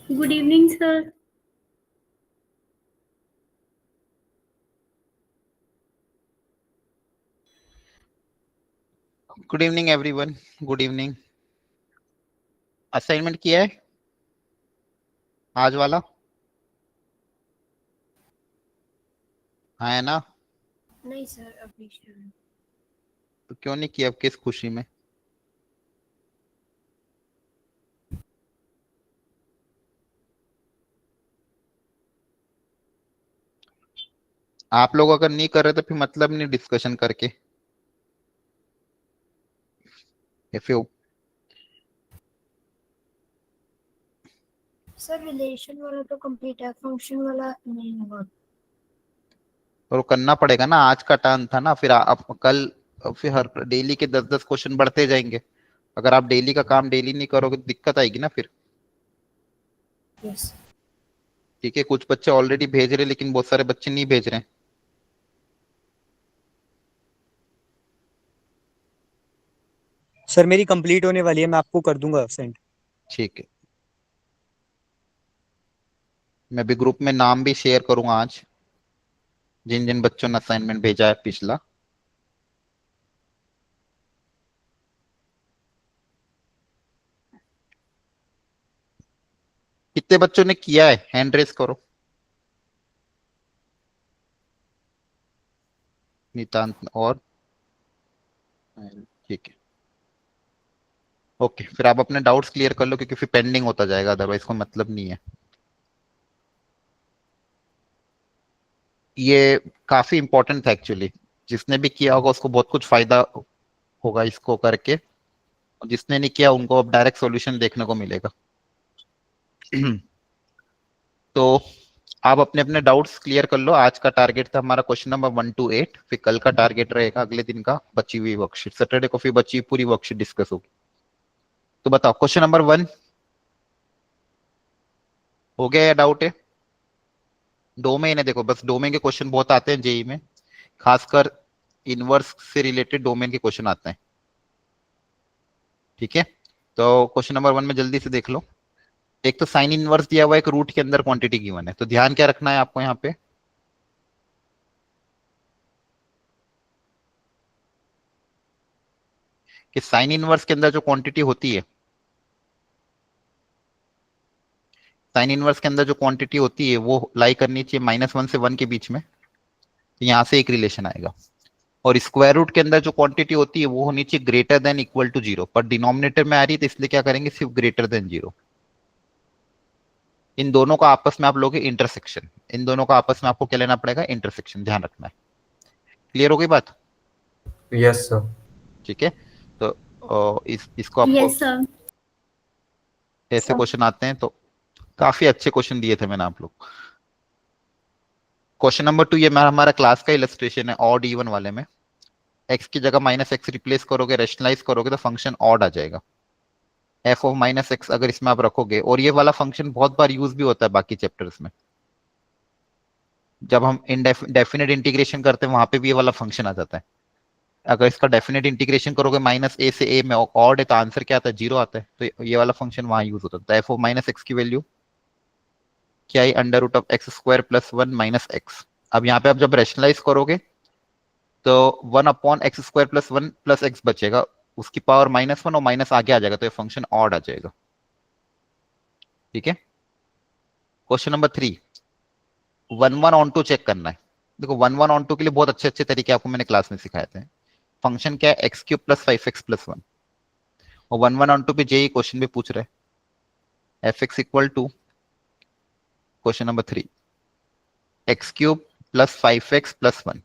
Good evening, sir. Good evening everyone. Good evening. Assignment किया है आज वाला? हाँ है ना? नहीं सर, अभी शुरू। तो क्यों नहीं किया? अब किस खुशी में? आप लोग अगर नहीं कर रहे तो फिर मतलब नहीं डिस्कशन करके। इफ यू सर रिलेशन वाला तो कंप्लीट है, फंक्शन वाला नहीं होगा। और करना पड़ेगा ना, आज का टर्न था ना। फिर आप कल फिर हर डेली के 10-10 क्वेश्चन बढ़ते जाएंगे। अगर आप डेली का काम डेली नहीं करोगे तो दिक्कत आएगी ना फिर। यस। ठीक है, कुछ बच्चे ऑलरेडी भेज रहे लेकिन बहुत सारे बच्चे नहीं भेज रहे हैं। सर मेरी कंप्लीट होने वाली है, मैं आपको कर दूंगा सेंड। ठीक है, मैं भी ग्रुप में नाम भी शेयर करूंगा आज, जिन जिन बच्चों ने असाइनमेंट भेजा है पिछला। कितने बच्चों ने किया है? हैंड रेस करो। नितांत और ठीक है। ओके, फिर आप अपने डाउट्स क्लियर कर लो क्योंकि फिर पेंडिंग होता जाएगा, अदरवाइज कोई मतलब नहीं है। ये काफी इंपॉर्टेंट था एक्चुअली। जिसने भी किया होगा उसको बहुत कुछ फायदा होगा इसको करके, और जिसने नहीं किया उनको अब डायरेक्ट सॉल्यूशन देखने को मिलेगा। तो आप अपने अपने डाउट्स क्लियर कर लो। आज का टारगेट था हमारा क्वेश्चन नंबर 1 to 8। फिर कल का टारगेट रहेगा अगले दिन का बची हुई वर्कशीट। सैटरडे को फिर बची पूरी वर्कशीट डिस्कस होगी। तो बताओ, क्वेश्चन नंबर 1 हो गया या डाउट है? डोमेन है, देखो बस डोमेन के क्वेश्चन बहुत आते हैं जेई में, खासकर इनवर्स से रिलेटेड डोमेन के क्वेश्चन आते हैं। ठीक है, तो क्वेश्चन नंबर 1 में जल्दी से देख लो। एक तो साइन इनवर्स दिया हुआ है, एक रूट के अंदर क्वांटिटी गिवन है। तो ध्यान क्या रखना है आपको यहाँ पे, कि साइन इनवर्स के अंदर जो क्वांटिटी होती है, साइन इनवर्स के अंदर जो क्वांटिटी होती है वो लाई करनी चाहिए -1 से 1 के बीच में। तो यहाँ से एक रिलेशन आएगा। और स्क्वायर रूट के अंदर जो क्वांटिटी होती है वो होनी चाहिए ग्रेटर देन इक्वल टू 0, पर डिनोमिनेटर में आ रही है तो इसलिए क्या करेंगे, सिर्फ ग्रेटर देन 0। इन दोनों का आपस में आप लोगे इंटरसेक्शन। इन दोनों का आपस में आपको क्या लेना पड़ेगा, इंटरसेक्शन। ध्यान रखना है। क्लियर हो गई बात? Yes sir. ठीक है, तो इसको आपको यस सर। ऐसे क्वेश्चन आते हैं। तो काफी अच्छे क्वेश्चन दिए थे मैंने आप लोग। क्वेश्चन नंबर 2, ये हमारा क्लास का इलस्ट्रेशन है ऑड इवन वाले में। एक्स की जगह -x रिप्लेस करोगे, रेशनलाइज करोगे तो फंक्शन ऑड आ जाएगा। एफ ऑफ -x अगर इसमें आप रखोगे, और ये वाला फंक्शन बहुत बार यूज भी होता है बाकी चैप्टर्स में। जब हम डेफिनेट इंटीग्रेशन करते हैं वहां पे भी ये वाला फंक्शन आ जाता है। अगर इसका डेफिनेट इंटीग्रेशन करोगे -a से a में ऑड है तो आंसर क्या आता है, 0 आता है। तो ये वाला फंक्शन वहां यूज होता है। तो एफ ऑफ -x की वैल्यू क्या है, √(x²+1 - x). अब यहाँ पे आप जब रेशनलाइज करोगे तो 1/(x²+1 + x) बचेगा, उसकी पावर -1 और माइनस आगे आ जाएगा तो ये फंक्शन ऑड आ जाएगा। ठीक है, क्वेश्चन नंबर 3, 1 1 ऑन 2 चेक करना है। देखो 1 1 ऑन 2 के लिए बहुत अच्छे अच्छे तरीके आपको मैंने क्लास में सिखाए थे। फंक्शन क्या है, x³ + 5x + 1। और 1 1 ऑन 2 पे जेई क्वेश्चन भी पूछ रहे हैं। fx equal to question number 3 x³ + 5x + 1।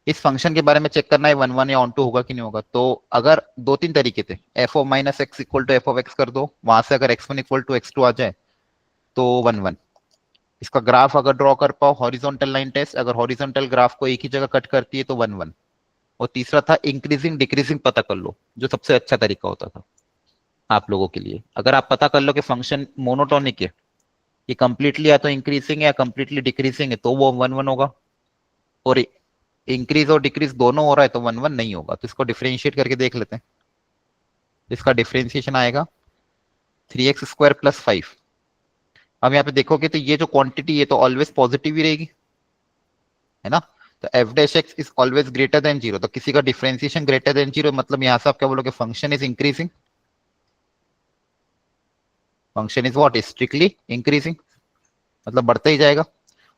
इस फंक्शन के बारे में चेक करना है 1 1 या ऑन 2 होगा कि नहीं होगा। तो अगर 2-3 तरीके थे, f of -x equal to f of x कर दो, वहां से अगर x1 इक्वल टू x2 आ जाए तो 1 1। इसका ग्राफ अगर ड्रॉ कर पाओ, हॉरिजॉन्टल लाइन टेस्ट, अगर हॉरिजॉन्टल ग्राफ को एक ही जगह कट करती है तो 1 1। और तीसरा था इंक्रीजिंग डिक्रीजिंग पता कर लो, जो सबसे अच्छा तरीका होता था आप लोगों के लिए। अगर आप पता कर लो कि फंक्शन मोनोटोनिक है, ये कंप्लीटली या तो इंक्रीजिंग है या कंप्लीटली डिक्रीजिंग है, तो वो 1 1 होगा। और इंक्रीज और डिक्रीज दोनों हो रहा है तो 1 1 नहीं होगा। तो इसको डिफरेंशिएट करके देख लेते हैं। इसका डिफरेंशिएशन आएगा 3x² प्लस 5। अब यहाँ पे देखोगे तो ये जो क्वांटिटी है तो ऑलवेज पॉजिटिव ही रहेगी, है ना। तो F dash x is always greater than zero, तो किसी का डिफरेंशिएशन ग्रेटर देन जीरो मतलब यहाँ से आप क्या बोलोगे, function is increasing, function is what, is strictly increasing, मतलब बढ़ते ही जाएगा।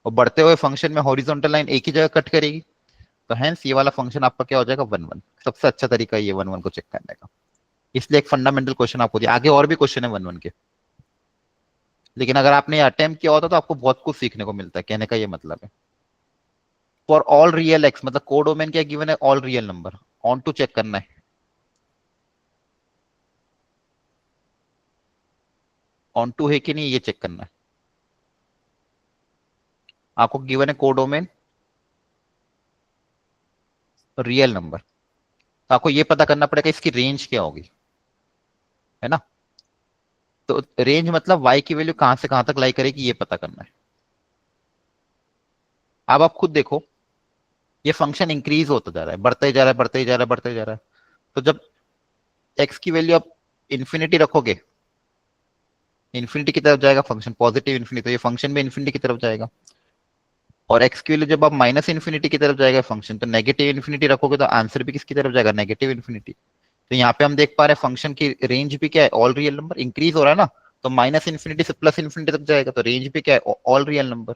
और बढ़ते हुए फंक्शन में हॉरिजॉन्टल लाइन एक ही जगह कट करेगी, तो हेंस ये वाला फंक्शन आपका क्या हो जाएगा, 1 1। सबसे अच्छा तरीका ये 1 1 को चेक करने का, इसलिए एक फंडामेंटल क्वेश्चन आपको दिया। आगे और भी क्वेश्चन है 1 1 के, लेकिन अगर आपने अटेम्प्ट किया होता तो आपको बहुत कुछ सीखने को मिलता है, कहने का ये मतलब है। फॉर ऑल रियल एक्स, मतलब कोडोमेन क्या गिवन है, all real number, onto check करना है, ऑन टू है कि नहीं ये चेक करना है। आपको गिवन है कोडोमेन रियल नंबर, तो आपको ये पता करना पड़ेगा इसकी रेंज क्या होगी, है ना। तो रेंज मतलब y की वैल्यू कहां से कहां तक लाई करेगी ये पता करना है। अब आप खुद देखो, ये फंक्शन इंक्रीज होता जा रहा है, बढ़ते ही जा रहा है, बढ़ते ही जा रहा है, बढ़ते ही जा रहा है। तो जब x की वैल्यू आप इन्फिनिटी रखोगे, इन्फिनिटी की तरफ जाएगा फंक्शन, पॉजिटिव इन्फिनिटी, तो ये फंक्शन भी इन्फिनिटी की तरफ जाएगा। और x की वैल्यू जब आप माइनस इन्फिनिटी की तरफ जाएगा फंक्शन, तो नेगेटिव इन्फिनिटी रखोगे तो आंसर भी किसकी तरफ जाएगा, नेगेटिव इन्फिनिटी। तो यहाँ पे हम देख पा रहे हैं फंक्शन की रेंज भी क्या है, ऑल रियल नंबर, इंक्रीज हो रहा है ना, तो माइनस इन्फिनिटी से प्लस इन्फिनिटी तक जाएगा, तो रेंज भी क्या है, ऑल रियल नंबर।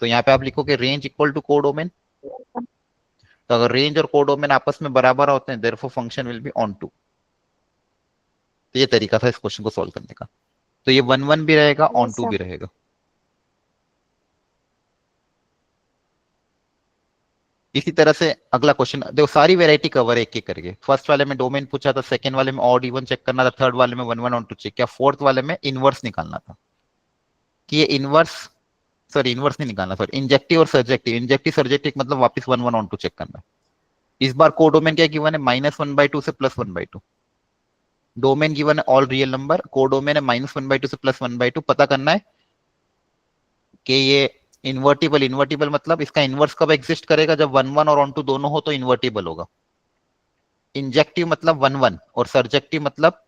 तो यहाँ पे आप लिखोगे रेंज इक्वल टू कोडोमेन, तो अगर रेंज और कोडोमेन आपस में बराबर होते हैं therefore function will be onto. तो ये तरीका था इस क्वेश्चन को सॉल्व करने का। तो ये 1 1 भी रहेगा, ऑन Yes, टू sir. भी रहेगा। इसी तरह से अगला क्वेश्चन देखो, सारी वैरायटी कवर एक एक करके। फर्स्ट वाले में डोमेन पूछा था, सेकंड वाले में ऑड इवन चेक करना था, थर्ड वाले में 1 1 ऑन टू चेक किया, फोर्थ वाले में इनवर्स निकालना था कि ये इनवर्स, सॉरी इनवर्स नहीं निकालना, सॉरी इंजेक्टिव और सर्जेक्टिव, इंजेक्टिव सर्जेक्टिव मतलब वापस 1 1 ऑन टू चेक करना है। इस बार कोडोमेन क्या गिवन है, -1/2 से +1/2। डोमेन गिवन है ऑल रियल नंबर, कोडोमेन है -1/2 से +1/2। पता करना है कि ये इन्वर्टिबल, इन्वर्टिबल मतलब इसका इनवर्स कब एग्जिस्ट करेगा, जब 1 1 और ऑन टू दोनों हो तो इन्वर्टिबल होगा। इंजेक्टिव मतलब 1 1 और सर्जेक्टिव मतलब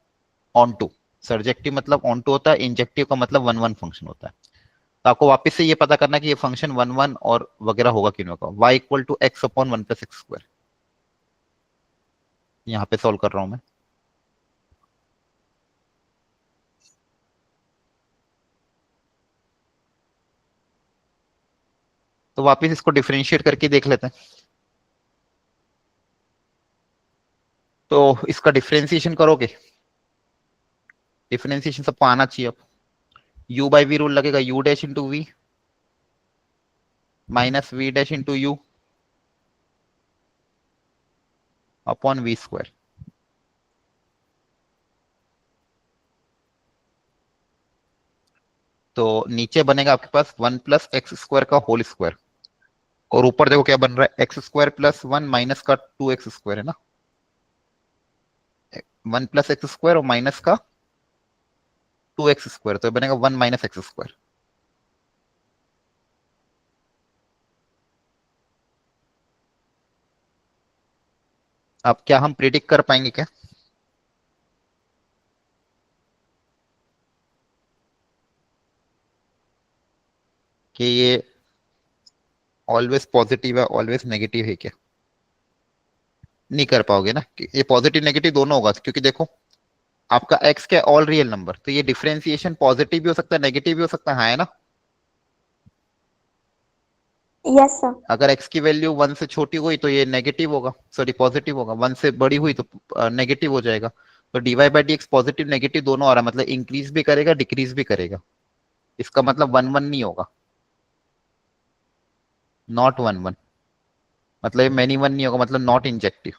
ऑन टू। सर्जेक्टिव मतलब ऑन टू होता है, इंजेक्टिव का मतलब 1 1 फंक्शन होता है। तो आपको वापस से ये पता करना है कि ये फंक्शन 1 1 और वगैरह होगा कि नहीं होगा। y equal to x upon 1 + x², यहाँ पे सॉल्व कर रहा हूं मैं। तो वापस इसको डिफरेंशिएट करके देख लेते हैं। तो इसका डिफरेंशिएशन करोगे, डिफरेंशिएशन सबको आना चाहिए। अब u बाई वी रूल लगेगा, u dash into v minus v dash into u upon v²। तो नीचे बनेगा आपके पास 1 + x² का होल स्क्वायर, और ऊपर देखो क्या बन रहा है, x² + 1 माइनस का 2x² है ना, 1 + x² और माइनस का 2x², तो बनेगा 1 - x²। अब क्या हम प्रिडिक्ट कर पाएंगे क्या, कि ये ऑलवेज पॉजिटिव है, ऑलवेज नेगेटिव है क्या, नहीं कर पाओगे ना, कि ये पॉजिटिव नेगेटिव दोनों होगा, क्योंकि देखो आपका x क्या ऑल रियल नंबर, तो ये डिफरेंशिएशन पॉजिटिव भी हो सकता है, नेगेटिव भी हो सकता है ना। Yes, sir. अगर x की वैल्यू 1 से छोटी हुई तो ये नेगेटिव होगा, सॉरी पॉजिटिव होगा, 1 से बड़ी हुई तो नेगेटिव हो जाएगा। तो dy/dx पॉजिटिव नेगेटिव दोनों आ रहा है, मतलब इंक्रीज भी करेगा डिक्रीज भी करेगा, इसका मतलब 1 1 नहीं होगा, नॉट 1 1, मतलब मैनी 1 नहीं होगा, मतलब नॉट इंजेक्टिव,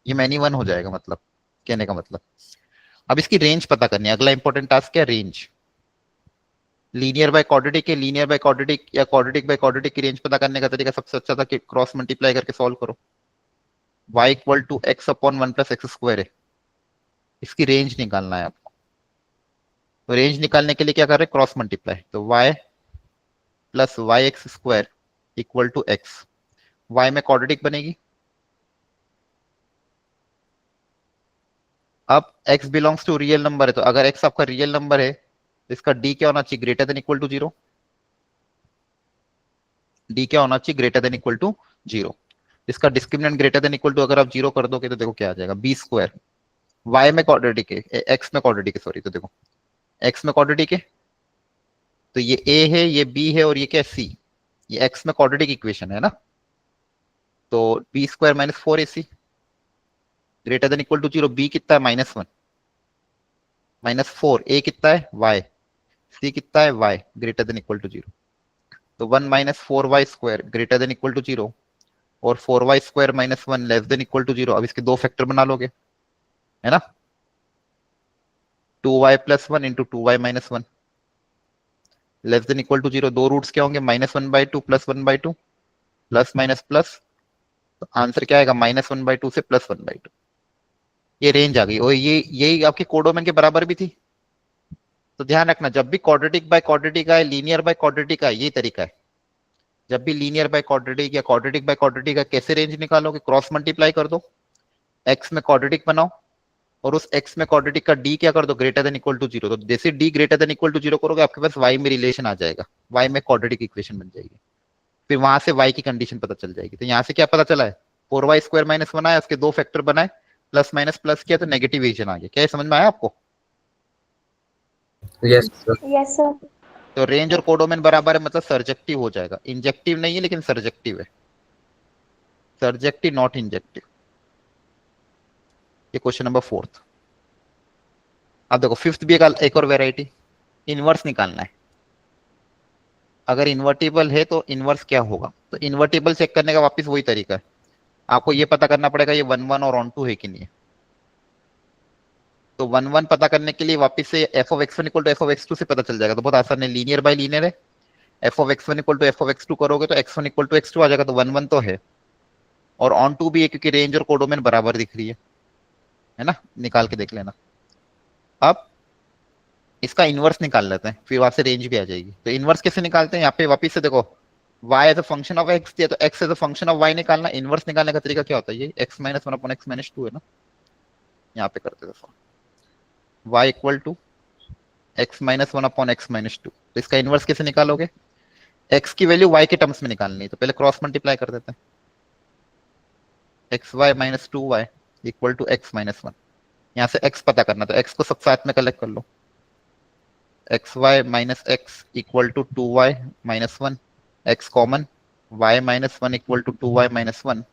ये मैनी 1 हो जाएगा, मतलब कहने का मतलब। अब इसकी रेंज पता करनी है, अगला इंपॉर्टेंट टास्क क्या, रेंज। लीनियर बाय क्वाड्रेटिक है, लीनियर बाय क्वाड्रेटिक या क्वाड्रेटिक बाय क्वाड्रेटिक की रेंज पता करने का तरीका सबसे अच्छा था कि क्रॉस मल्टीप्लाई करके सॉल्व करो। y equal to x upon 1 + x² है, इसकी रेंज निकालना है आपको। तो रेंज निकालने के लिए क्या कर रहे हैं, क्रॉस मल्टीप्लाई, तो y + yx² equal to x, y में क्वाड्रेटिक बनेगी, अब x belongs to real number है, तो अगर x आपका रियल नंबर है तो इसका d क्या होना चाहिए, greater than equal to 0। d क्या होना चाहिए, ग्रेटर देन इक्वल टू 0। इसका discriminant greater than equal to अगर आप 0 कर दोगे तो देखो क्या आ जाएगा, बी स्क्वायर। y में क्वाड्रेटिक है, x में क्वाड्रेटिक है, सॉरी, तो देखो x में क्वाड्रेटिक है तो ये a है, ये b है, और ये क्या है, c। ये x में क्वाड्रेटिक इक्वेशन है ना, तो b square minus 4ac greater than equal to 0। b कितना है, -1 -4। a कितना है, y। c कितना है, y greater than equal to 0। तो 1 -4y square greater than equal to 0 और 4y square -1 less than equal to 0। अब इसके दो फैक्टर बना लोगे, है ना, 2y plus 1 into 2y minus 1 less than equal to 0। दो रूट्स क्या होंगे, -1/2 प्लस 1/2 प्लस माइनस प्लस, तो आंसर क्या आएगा, -1/2 से +1/2। ये रेंज आ गई, और ये यही आपके कोडोमेन के बराबर भी थी। तो ध्यान रखना, जब भी क्वाड्रेटिक बाय क्वाड्रेटिक आए, लीनियर बाय क्वाड्रेटिक आए, ये तरीका है। जब भी लीनियर बाय क्वाड्रेटिक या क्वाड्रेटिक बाय क्वाड्रेटिक का कैसे रेंज निकालोगे, क्रॉस मल्टीप्लाई कर दो, x में क्वाड्रेटिक बनाओ और उस x में क्वाड्रेटिक का d क्या कर दो, ग्रेटर देन इक्वल टू 0। तो जैसे d greater than equal to 0 करोगे, आपके पास y में रिलेशन आ जाएगा, y में क्वाड्रेटिक इक्वेशन बन जाएगी। फिर वहां से y की कंडीशन पता चल जाएगी। तो यहाँ से क्या पता चला है, 4y स्क्वायर माइनस 1 आया, उसके दो फैक्टर बनाए, प्लस माइनस प्लस किया तो नेगेटिव रीजन आ गया। क्या ये समझ में आया आपको? Yes, sir. Yes sir. तो रेंज और कोडोमेन बराबर है, मतलब सर्जेक्टिव हो जाएगा। इंजेक्टिव नहीं है लेकिन सर्जेक्टिव है, सर्जेक्टिव नॉट इंजेक्टिव। ये क्वेश्चन नंबर 4। अब देखो फिफ्थ भी एक और वेराइटी, इनवर्स निकालना है। अगर इन्वर्टिबल है तो इनवर्स क्या होगा, तो इन्वर्टिबल चेक करने का वापस वही तरीका है, आपको ये पता करना पड़ेगा ये 1 1 और ऑन टू है कि नहीं है। तो 1 1 पता करने के लिए वापस से f of x one equal to f of x two से पता चल जाएगा। तो बहुत आसान है, लीनियर बाय लीनियर है, f of x one equal to f of x two करोगे तो x one equal to x two आ जाएगा। तो 1 1 तो है, और ऑन टू भी है क्योंकि रेंज और कोडोमेन बराबर दिख रही है ना, निकाल के देख लेना। अब इसका इनवर्स निकाल लेते हैं, फिर वहां से रेंज भी आ जाएगी। तो इनवर्स कैसे निकालते हैं, यहाँ पे वापस से देखो y as a function of x दिया, तो x as a function of y निकालना। इनवर्स निकालने का तरीका क्या होता है, ये x minus 1 upon x minus 2 है ना, यहाँ पे करते देखो y equal to x minus 1 upon x minus 2। तो इसका इनवर्स कैसे निकालोगे, x की वैल्यू y के टर्म्स में निकालनी है, तो पहले क्रॉस मल्टीप्लाई कर देते हैं, xy minus 2y equal to x minus 1। यहाँ से x पता करना, तो x को सब साथ में कलेक्ट कर लो, xy minus x equal to 2y minus 1, x common, y minus 1 equal to 2y minus 1,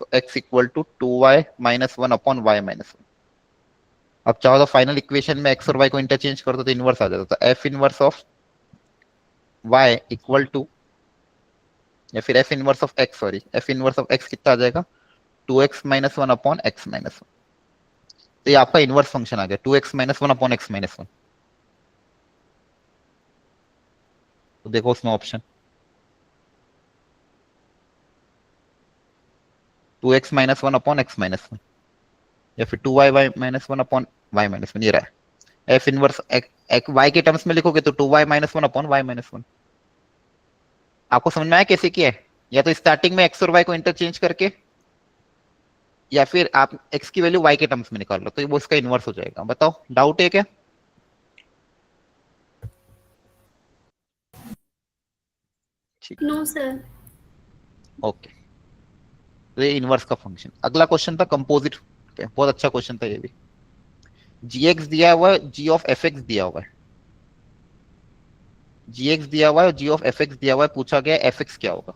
तो x equal to 2y minus 1 upon y minus 1। अब चाहो तो फाइनल इक्वेशन में x और y को इंटरचेंज कर दो तो इनवर्स आ जाता, तो f inverse of y equal to, या फिर f inverse of x, sorry f inverse of x कितना आ जाएगा, 2x minus 1 upon x minus 1। तो ये आपका इनवर्स फंक्शन आ गया, 2x minus 1 upon x minus 1। तो देखो उसमें option 2x minus 1 upon x minus 1, या फिर 2y minus 1 upon y minus 1, ये रहा है। f इनवर्स y के टर्म्स में लिखोगे तो 2y minus 1 upon y minus 1। आपको समझ में आया कैसे किया है, या तो स्टार्टिंग में x और y को इंटरचेंज करके, या फिर आप x की वैल्यू y के टर्म्स में निकाल लो, तो वो इसका इनवर्स हो जाएगा। बताओ डाउट है क्या? ठीक, नो सर। ओके। तो ये इनवर्स का फंक्शन। अगला क्वेश्चन था कंपोजिट, बहुत अच्छा क्वेश्चन था ये भी। gx दिया हुआ है, g ऑफ fx दिया हुआ है, gx दिया हुआ है और g ऑफ fx दिया हुआ है, पूछा गया fx क्या होगा।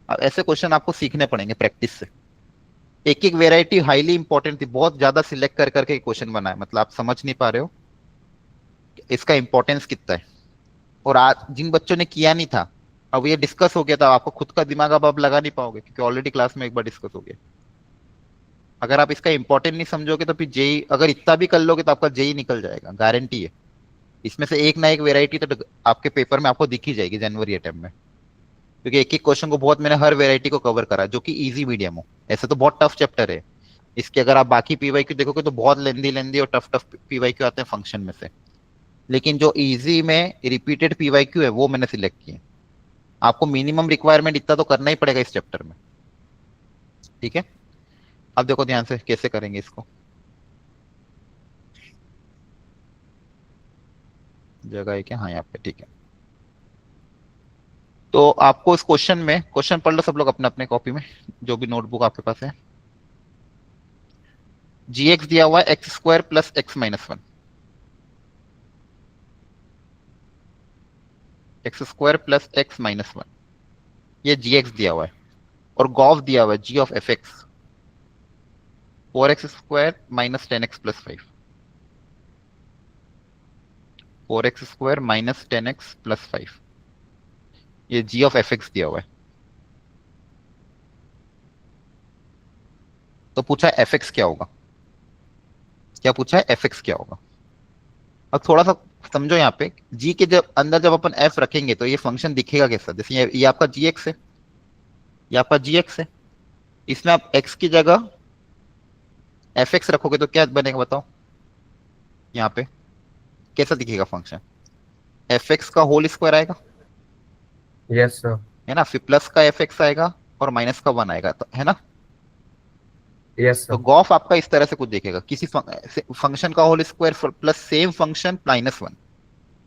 अब ऐसे क्वेश्चन आपको सीखने पड़ेंगे प्रैक्टिस से। एक एक वेराइटी हाईली इंपॉर्टेंट थी, बहुत ज्यादा सिलेक्ट कर करके क्वेश्चन बनाए, मतलब आप समझ नहीं पा रहे हो इसका इंपॉर्टेंस कितना है। और आज जिन बच्चों ने किया नहीं था, अब ये डिस्कस हो गया था, आपको खुद का दिमाग अब आप लगा नहीं पाओगे क्योंकि ऑलरेडी क्लास में एक बार डिस्कस हो गया। अगर आप इसका इंपॉर्टेंट नहीं समझोगे तो फिर जेई अगर इतना भी कर लोगे तो आपका जेई निकल जाएगा, गारंटी है। इसमें से एक ना एक वेराइटी तो आपके पेपर में आपको दिख ही जाएगी जनवरी अटेम्प्ट में, क्योंकि एक एक क्वेश्चन को बहुत मैंने हर वेराइटी को कवर करा जो कि इजी मीडियम हो। ऐसे तो बहुत टफ चैप्टर है इसके, अगर आप बाकी पीवाईक्यू देखोगे तो बहुत लेंदी और टफ टफ पीवाईक्यू आते हैं फंक्शन में से, लेकिन जो इजी में रिपीटेड पीवाईक्यू है वो मैंने सिलेक्ट किए। आपको मिनिमम रिक्वायरमेंट इतना तो करना ही पड़ेगा इस चैप्टर में, ठीक है। अब देखो ध्यान से कैसे करेंगे इसको। जगह है क्या? हाँ यहाँ पे, ठीक है। तो आपको इस क्वेश्चन में, क्वेश्चन पढ़ लो सब लोग अपने अपने कॉपी में, जो भी नोटबुक आपके पास है। जी एक्स दिया हुआ है x square plus x minus one, x square plus x minus one, ये जी एक्स दिया हुआ है। और गॉफ दिया हुआ है g of f x 4x square minus 10x plus 5, 4x square minus 10x plus 5, ये जी ऑफ एफ एक्स दिया हुआ है। तो पूछा है एफ एक्स क्या होगा, क्या पूछा है एफ एक्स क्या होगा। अब थोड़ा सा समझो यहाँ पे, जी के जब अंदर जब अपन एफ रखेंगे तो ये फंक्शन दिखेगा कैसा, जैसे ये आपका जी एक्स है, ये आपका जी एक्स है, इसमें आप एक्स की जगह एफ एक्स रखोगे तो क्या बनेगा बताओ, यहाँ पे कैसा दिखेगा फंक्शन, एफ एक्स का होल स्क्वायर आएगा, Yes, sir. है ना, फिर प्लस का एफ एक्स आएगा और माइनस का वन आएगा, तो है ना। Yes, तो sir. गॉफ आपका इस तरह से कुछ देखेगा, किसी फंक्शन का whole square plus same function minus one.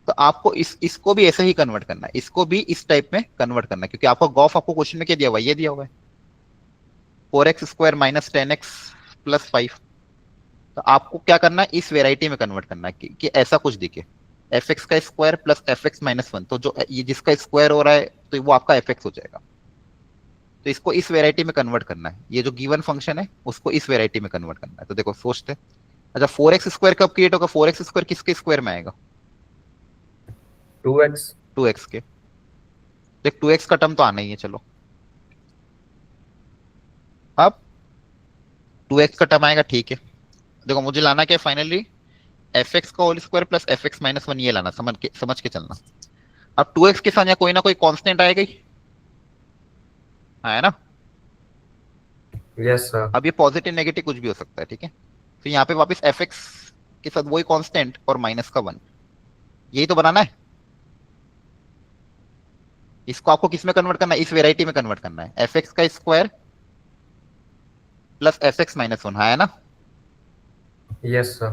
तो आपको इसको भी ऐसे ही कन्वर्ट करना है, इसको भी इस टाइप में कन्वर्ट करना है, क्योंकि आपका गॉफ आपको क्वेश्चन में क्या दिया हुआ है, ये दिया हुआ है 4x square minus 10x plus 5। तो आपको क्या करना है, इस वेराइटी में कन्वर्ट करना है कि ऐसा कुछ दिखे, एफ एक्स का square plus f x minus one, तो जो ये जिसका स्क्वायर हो रहा है तो वो आपका एफ एक्स हो जाएगा। तो इसको इस वेराइटी में कन्वर्ट करना है, ये जो गिवन फंक्शन है उसको इस वेराइटी में कन्वर्ट करना है। तो देखो सोचते हैं, अच्छा 4x स्क्वायर कब क्रिएट होगा, 4x स्क्वायर किसके स्क्वायर में आएगा, 2x. 2x के। देख 2x का टर्म तो आना ही है, चलो अब 2x का टर्म आएगा, ठीक है। देखो मुझे लाना क्या है फाइनली, एफ एक्स का whole square plus f x minus one, ये लाना, समझ के चलना। अब 2x के साथ यहाँ कोई ना कोई कांस्टेंट आएगा ही, है ना। Yes, sir. अब ये पॉजिटिव नेगेटिव कुछ भी हो सकता है, ठीक है। फिर यहाँ पे वापस एफ एक्स के साथ वही कांस्टेंट और माइनस का वन, यही तो बनाना है। इसको आपको किस में कन्वर्ट करना है, इस वेराइटी में कन्वर्ट करना है, एफ एक्स का square plus f x minus one, है ना। Yes, sir.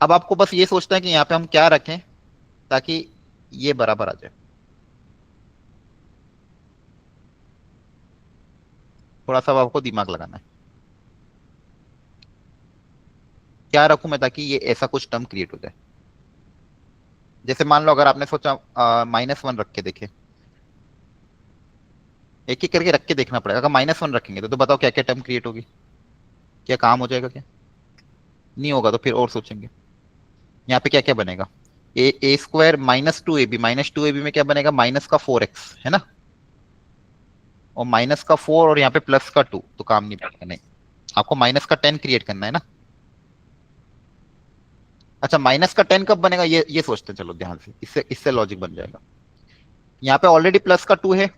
अब आपको बस ये सोचना है कि यहाँ पे हम क्या रखें ताकि ये बराबर आ जाए। थोड़ा सा आपको दिमाग लगाना है, क्या रखूं मैं ताकि ये ऐसा कुछ टर्म क्रिएट हो जाए। जैसे मान लो अगर आपने सोचा माइनस वन रख के देखे, एक एक करके रख के देखना पड़ेगा। अगर माइनस वन रखेंगे तो बताओ क्या क्या टर्म क्रिएट होगी, क्या काम हो जाएगा, क्या नहीं होगा, तो फिर और सोचेंगे। यहाँ पे क्या क्या बनेगा, a square minus two a b, minus two a b में क्या बनेगा, माइनस का 4x, है ना, और माइनस का 4 और यहाँ पे प्लस का 2, तो काम नहीं पड़ेगा, नहीं। आपको माइनस का 10 क्रिएट करना है ना। अच्छा माइनस का 10 कब बनेगा, ये सोचते हैं, चलो ध्यान से, इससे लॉजिक बन जाएगा। यहाँ पे ऑलरेडी प्लस का 2 है,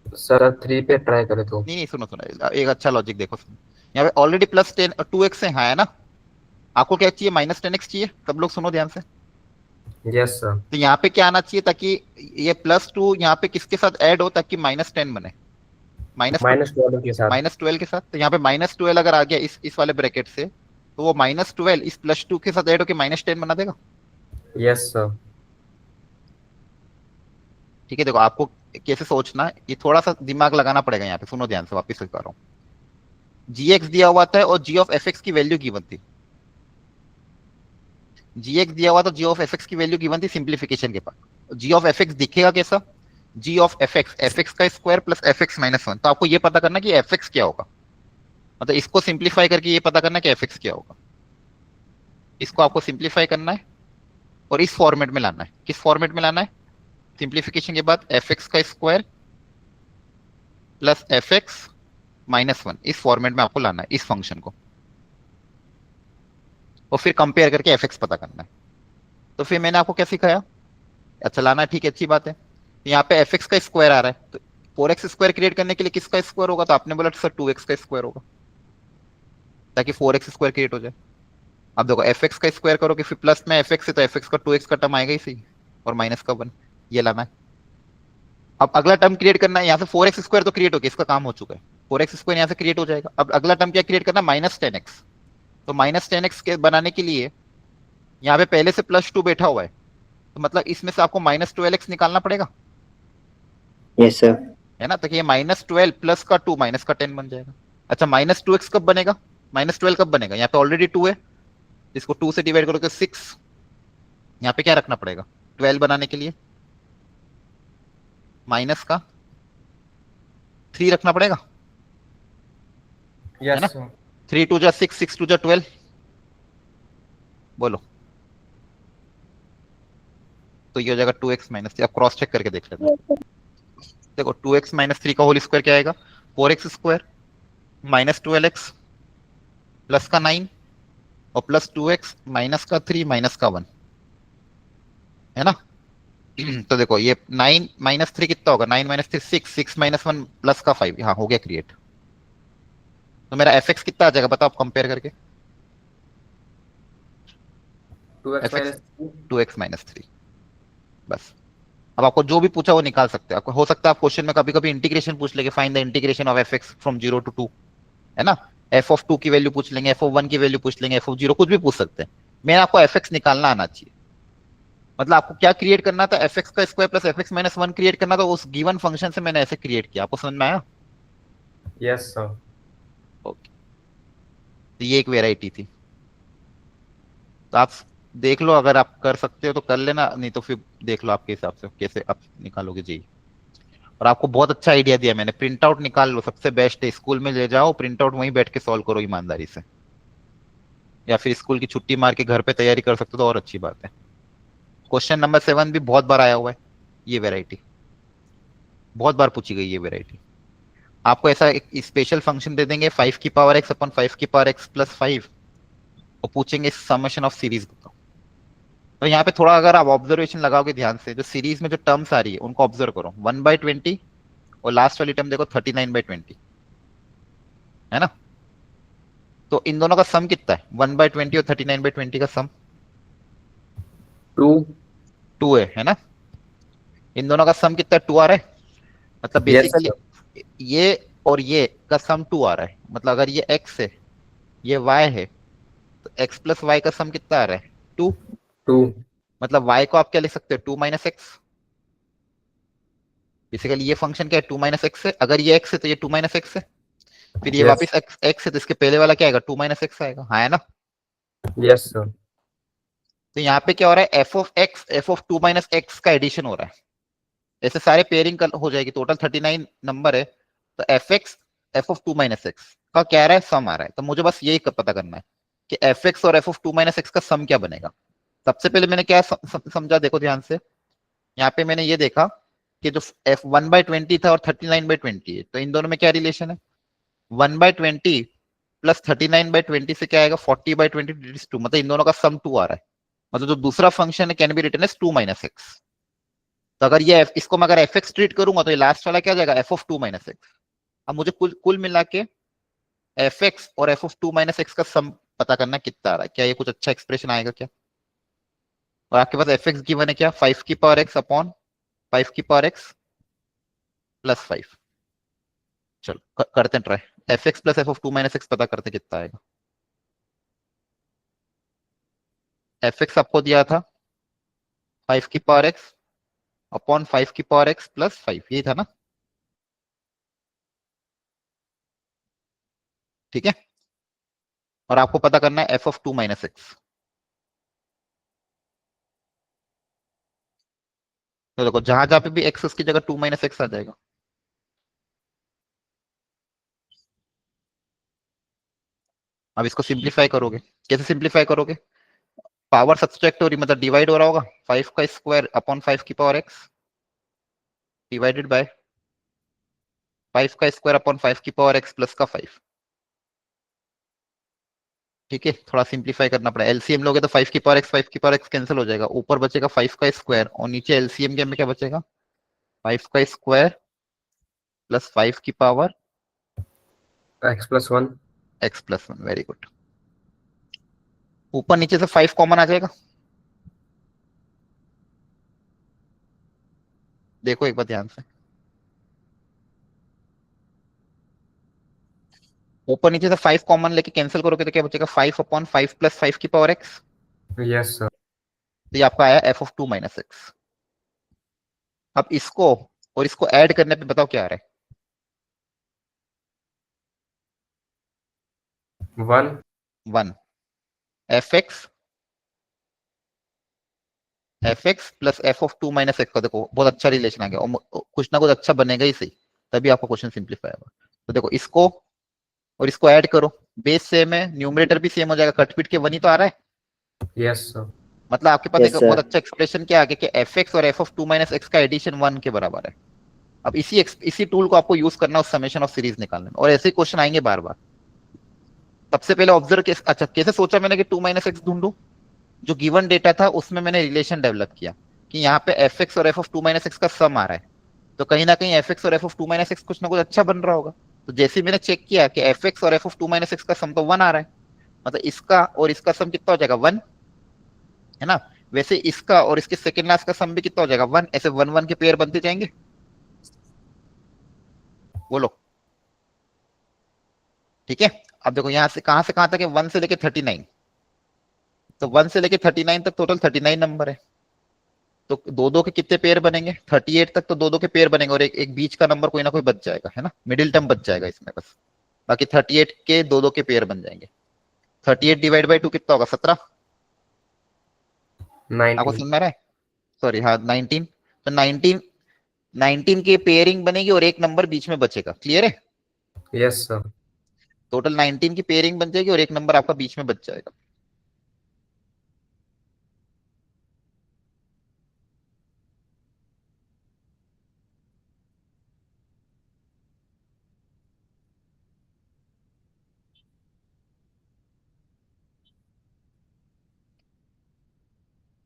Sir, 3 पे ट्राई करे तो. नहीं नहीं सुनो सुनो, एक अच्छा लॉजिक देखो, सुनो। यहाँ पे ऑलरेडी प्लस 10 2x है ना। आपको क्या चाहिए, माइनस 10x चाहिए, सब लोग सुनो ध्यान से। Yes, sir. तो यहाँ पे क्या आना चाहिए ताकि ये प्लस 2 यहाँ पे किसके साथ ऐड हो ताकि माइनस 10 बने, माइनस -12 के साथ. माइनस 12 के साथ। तो यहाँ पे माइनस 12 अगर आ गया इस वाले ब्रैकेट से, तो वो माइनस 12 इस प्लस 2 के साथ ऐड होकर माइनस 10 बना देगा। Yes, sir. ठीक है, देखो आपको कैसे सोचना है, ये थोड़ा सा दिमाग लगाना पड़ेगा। यहाँ पे सुनो ध्यान से, वापिस कर रहा हूँ, जी एक्स दिया हुआ था और जी ऑफ एफ एक्स की वैल्यू गिवन थी, जी एक्स दिया हुआ था, जी ऑफ एफ एक्स की वैल्यू गिवन थी सिंप्लीफिकेशन के बाद। जी ऑफ एफ एक्स दिखेगा कैसा, जी ऑफ एफ एक्स का square plus f x minus one. तो आपको ये पता करना कि एफ एक्स क्या होगा, मतलब इसको सिंप्लीफाई करके ये पता करना कि एफ एक्स क्या होगा। इसको आपको सिंप्लीफाई करना है और इस फॉर्मेट में लाना है। किस फॉर्मेट में लाना है, सिंप्लीफिकेशन के बाद एफ एक्स का square plus f x minus one, इस फॉर्मेट में आपको लाना है इस फंक्शन को, और फिर कंपेयर करके एफ एक्स पता करना है। तो फिर मैंने आपको क्या सिखाया, अच्छा लाना है, ठीक है, अच्छी बात है। यहाँ पे एफ एक्स का स्क्वायर आ रहा है, तो 4x स्क्वायर क्रिएट करने के लिए किसका स्क्वायर होगा, तो आपने बोला सर 2x का स्क्वायर होगा ताकि 4x स्क्वायर क्रिएट हो जाए। अब देखो एफ एक्स का स्क्वायर करोगे फिर प्लस में एफ एक्स है तो एफ एक्स का 2x का टर्म आएगा ही सही, और माइनस का 1, ये लाना है। अब अगला टर्म क्रिएट करना है, यहाँ से 4x स्क्वायर तो क्रिएट हो गया, इसका काम हो चुका है, 4x स्क्वायर यहाँ से क्रिएट हो जाएगा। अब अगला टर्म क्या क्रिएट करना, माइनस 10x। तो माइनस 10x के बनाने के लिए यहाँ पे पहले से प्लस 2 बैठा हुआ है, तो मतलब इसमें से आपको -12x निकालना पड़ेगा, यस सर। है ना। तो ये -12 प्लस का 2 माइनस का 10 बन जाएगा। अच्छा, -2x कब बनेगा, -12 कब बनेगा, यहाँ पे ऑलरेडी 2 है, इसको 2 से डिवाइड करोगे 6, यहाँ पे क्या रखना पड़ेगा 12 बनाने के लिए, माइनस का 3 रखना पड़ेगा, है ना। Yes, sir. 3 2 जा 6, 6 2 जा 12, बोलो। तो ये हो जाएगा 2x माइनस 3। अब क्रॉस चेक करके देख लेते हैं। देखो 2x माइनस 3 का होल स्क्वायर क्या आएगा, 4x square minus 12x plus का 9 और प्लस 2x माइनस का 3 माइनस का 1, है ना। तो देखो ये 9 माइनस 3 कितना होगा, 9 माइनस 3 6, 6 माइनस 1 प्लस का 5, हाँ हो गया क्रिएट। तो मेरा fx कितना आ जाएगा बताओ आप कंपेयर करके, 2x fx minus 2. 2x minus 3, बस। अब आपको जो भी पूछा वो निकाल सकते हैं। आपको हो सकता है आप क्वेश्चन में कभी कभी इंटीग्रेशन पूछ लेंगे, find the integration of fx from 0 to 2, है ना। f(2) की वैल्यू पूछ लेंगे, f(1) की वैल्यू पूछ लेंगे, f(0) कुछ भी पूछ सकते हैं। मेरा आपको fx निकालना आना चाहिए। मतलब आपको क्या क्रिएट करना था, fx का square plus fx minus 1 create करना था, उस गिवन फंक्शन से मैंने ऐसे क्रिएट किया। आपको समझ में आया। Yes, sir. ओके, तो ये एक वेराइटी थी। तो आप देख लो, अगर आप कर सकते हो तो कर लेना, नहीं तो फिर देख लो आपके हिसाब से कैसे आप निकालोगे जी। और आपको बहुत अच्छा आइडिया दिया मैंने, प्रिंट आउट निकाल लो, सबसे बेस्ट है। स्कूल में ले जाओ प्रिंट आउट, वहीं बैठ के सॉल्व करो ईमानदारी से, या फिर स्कूल की छुट्टी मार के घर पे तैयारी कर सकते हो तो और अच्छी बात है। क्वेश्चन नंबर 7 भी बहुत बार आया हुआ है, ये वेराइटी बहुत बार पूछी गई ये वेराइटी। आपको ऐसा एक स्पेशल फंक्शन दे देंगे 5 की पावर x अपन 5 की पावर x प्लस 5, और पूछेंगे समेशन ऑफ सीरीज बताओ। तो यहाँ पे थोड़ा अगर आप ऑब्जर्वेशन लगाओगे ध्यान से, जो सीरीज में जो टर्म्स आ रही है उनको ऑब्जर्व करो, 1/20 और लास्ट वाली टर्म देखो 39/20, है ना। तो इन दोनों का सम कितना है, 1/20 और 39/20 का सम 2. 2 है ना। इन दोनों का सम कितना है, 2 आ रहा है। मतलब Yes, बेसिकली sir. ये और ये का सम 2 आ रहा है। मतलब अगर ये x है ये y है, तो x प्लस वाई का सम कितना आ रहा है 2। 2. मतलब y को आप क्या लिख सकते हो 2 माइनस एक्स। बेसिकली ये फंक्शन क्या है 2 माइनस एक्स है, अगर ये x है तो ये 2 माइनस एक्स है, फिर ये Yes. वापस x है तो इसके पहले वाला क्या आएगा 2 माइनस एक्स आएगा, हाँ है ना। Yes, sir. तो यहाँ पे क्या हो रहा है, f of x F of 2 minus x का एडिशन हो रहा है। ऐसे सारे पेयरिंग हो जाएगी, टोटल 39 नंबर है। तो F x F of 2 minus x का क्या आ रहा है, सम आ रहा है। तो मुझे बस यही पता करना है कि एफ एक्स और एफ ऑफ 2 माइनस एक्स का सम क्या बनेगा। सबसे पहले मैंने क्या समझा, देखो ध्यान से। यहाँ पे मैंने ये देखा कि जो एफ 1/20 था और 39/20 है, तो इन दोनों में क्या रिलेशन है, 1/20 प्लस 39/20 से क्या आएगा 40/20 2, मतलब इन दोनों का सम 2 आ रहा है। मतलब जो दूसरा फंक्शन है can be written as 2 minus x. तो अगर ये इसको मैं अगर एफ एक्स ट्रीट करूंगा तो ये लास्ट वाला क्या जाएगा एफ ऑफ 2 माइनस एक्स। अब मुझे कुल कुल मिला के एफ एक्स और एफ ऑफ 2 माइनस एक्स का सम पता करना कितना आ रहा है। क्या ये कुछ अच्छा एक्सप्रेशन आएगा क्या। और आपके पास एफ एक्स गिवन है क्या, 5 की पावर एक्स अपॉन 5 की पावर एक्स प्लस 5। चलो करते हैं try, F x plus F of 2 minus x पता करते कितना आएगा। एफ एक्स आपको दिया था 5 की पावर एक्स अपॉन 5 की पावर एक्स प्लस 5, यही था ना, ठीक है। और आपको पता करना है एफ ऑफ 2 माइनस एक्स। तो देखो जहां जहां पे भी एक्स उसकी जगह 2 माइनस एक्स आ जाएगा। अब इसको सिंप्लीफाई करोगे, कैसे सिंप्लीफाई करोगे, पावर सब्सट्रैक्ट हो रही मतलब डिवाइड हो रहा होगा, 5 का स्क्वायर अपॉन 5 की पावर एक्स डिवाइडेड बाय 5 का स्क्वायर अपॉन 5 की पावर एक्स प्लस का 5। ठीक है, थोड़ा सिंप्लीफाई करना पड़ा, एलसीएम लोगे तो 5 की पावर एक्स 5 की पावर एक्स कैंसिल हो जाएगा, ऊपर बचेगा 5 का स्क्वायर और नीचे एलसीएम के में क्या बचेगा 5 का स्क्वायर प्लस 5 की power X plus 1. X plus 1। Very good. ऊपर नीचे से 5 कॉमन आ जाएगा, देखो एक बार ध्यान से, ऊपर नीचे से 5 कॉमन लेके कैंसिल करोगे तो क्या बचेगा 5 अपॉन 5 प्लस 5 की पावर एक्स। Yes, sir. तो ये आपका आया एफ ऑफ 2 माइनस एक्स। अब इसको और इसको ऐड करने पे बताओ क्या आ रहा है? 1 1 F x plus F of 2 minus x का देखो बहुत अच्छा रिलेशन आ गया, और कुछ ना कुछ अच्छा बनेगा ही सही, तभी आपका क्वेश्चन सिंप्लीफाई होगा। तो देखो इसको और इसको ऐड करो, बेस सेम है, न्यूमरेटर भी सेम हो जाएगा, कट पीट के 1 ही तो आ रहा है। yes sir मतलब आपके पास Yes, एक sir. बहुत अच्छा एक्सप्रेशन क्या आ गया कि एफ एक्स और एफ ऑफ 2 माइनस एक्स का एडिशन 1 के बराबर है। अब इसी टूल को आपको यूज करना है उस समेशन ऑफ सीरीज निकालने में, और ऐसे क्वेश्चन आएंगे बार बार। सबसे पहले ऑब्जर्व अच्छा कैसे सोचा मैंने कि 2 माइनस एक्स ढूंढूं, जो गिवन डेटा था उसमें मैंने रिलेशन डेवलप किया कि यहाँ पे एफ एक्स और एफ ऑफ 2 माइनस एक्स का सम आ रहा है, तो कहीं ना कहीं एफ एक्स और एफ ऑफ 2 माइनस एक्स कुछ ना कुछ अच्छा बन रहा होगा। तो जैसे ही मैंने चेक किया कि एफ एक्स और एफ ऑफ 2 माइनस एक्स का सम तो 1 आ रहा है, मतलब इसका और इसका सम कितना हो जाएगा 1, है ना। वैसे इसका और इसके सेकेंड लास्ट का सम भी कितना हो जाएगा 1, ऐसे 1 1 के पेयर बनते जाएंगे। बोलो ठीक है। अब देखो यहाँ से कहां तक है, 1 से लेके 39, तो 1 से लेके 39 तक टोटल 39 नंबर है, तो दो दो के कितने पेयर बनेंगे, 38 तक तो दो दो के पेयर बनेंगे, और एक बीच का नंबर कोई ना कोई बच जाएगा, है ना, मिडिल टर्म बच जाएगा इसमें बस। बाकी 38 के दो दो के पेयर बन जाएंगे। 38 डिवाइड बाई 2 कितना होगा 17, आपको 19 समझ में आ रहा है? सॉरी हाँ 19, तो 19 की पेयरिंग बनेगी और एक नंबर बीच में बचेगा, क्लियर है। yes sir टोटल 19 की पेयरिंग बन जाएगी और एक नंबर आपका बीच में बच जाएगा।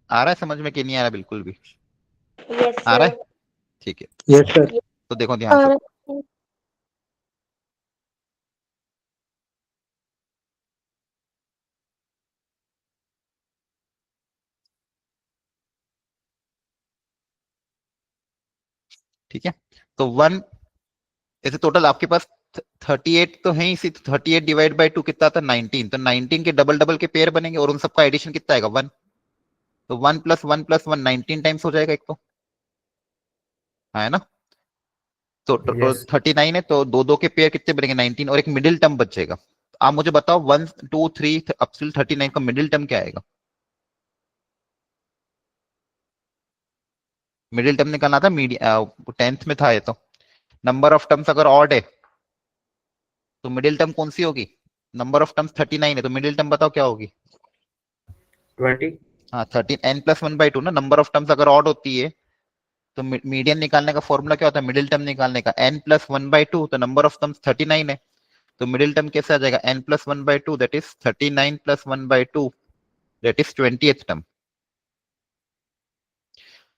आ रहा है समझ में कि नहीं आ रहा बिल्कुल भी? Yes, आ रहा sir. है, ठीक है। Yes, sir. तो देखो ध्यान से, और ठीक है। तो 1 ऐसे टोटल आपके पास 38 तो है ही, इसी 38 डिवाइड बाई 2 कितना था 19, तो 19 के डबल डबल के पेयर बनेंगे और उन सबका एडिशन कितना आएगा 1, तो 1 प्लस 1 प्लस 1 19 टाइम्स हो जाएगा एक तो, हाँ, है ना। तो yes 39 है, तो दो दो के पेयर कितने बनेंगे 19, और एक मिडिल टर्म बचेगा। आप मुझे बताओ 1 2 3 अप टिल 39 का मिडिल टर्म क्या आएगा? मिडिल टर्म निकालना था, मीडियम 10th में था ये तो। नंबर ऑफ टर्म्स अगर ऑड है तो मिडिल टर्म कौन सी होगी? नंबर ऑफ टर्म्स 39 है, तो मिडिल टर्म बताओ क्या होगी? 20 हाँ 13 n प्लस 1/2 ना, नंबर ऑफ टर्म्स अगर ऑड होती है तो मीडियन निकालने का फॉर्मूला क्या होता है, मिडिल टर्म निकालने का n प्लस 1/2, तो नंबर ऑफ टर्म्स 39 है, तो मिडिल टर्म कैसे आ जाएगा n plus 1/2 that is 39 plus 1/2 that is 20th term.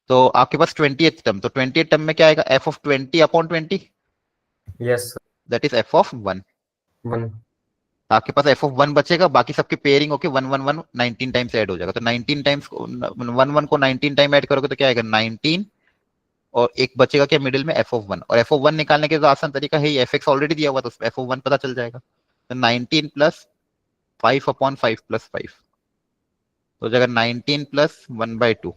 तो आपके पास 20th टर्म, तो 20th टर्म में क्या आएगा f of 20 upon 20 yes sir that is f of 1। 1 आपके पास f ऑफ 1 बचेगा, बाकी सबके पेयरिंग होके 1 1 1 19 टाइम्स ऐड हो जाएगा, तो 19 टाइम्स 1 1 को 19 टाइम ऐड करोगे तो क्या आएगा 19, और एक बचेगा क्या मिडिल में f ऑफ 1, और f ऑफ 1 निकालने के तो आसान तरीका है, एफ एक्स ऑलरेडी दिया हुआ तो f ऑफ 1 पता चल जाएगा, तो 19 प्लस 5 अपॉन 5 प्लस 5, तो जगह 19 प्लस 1/2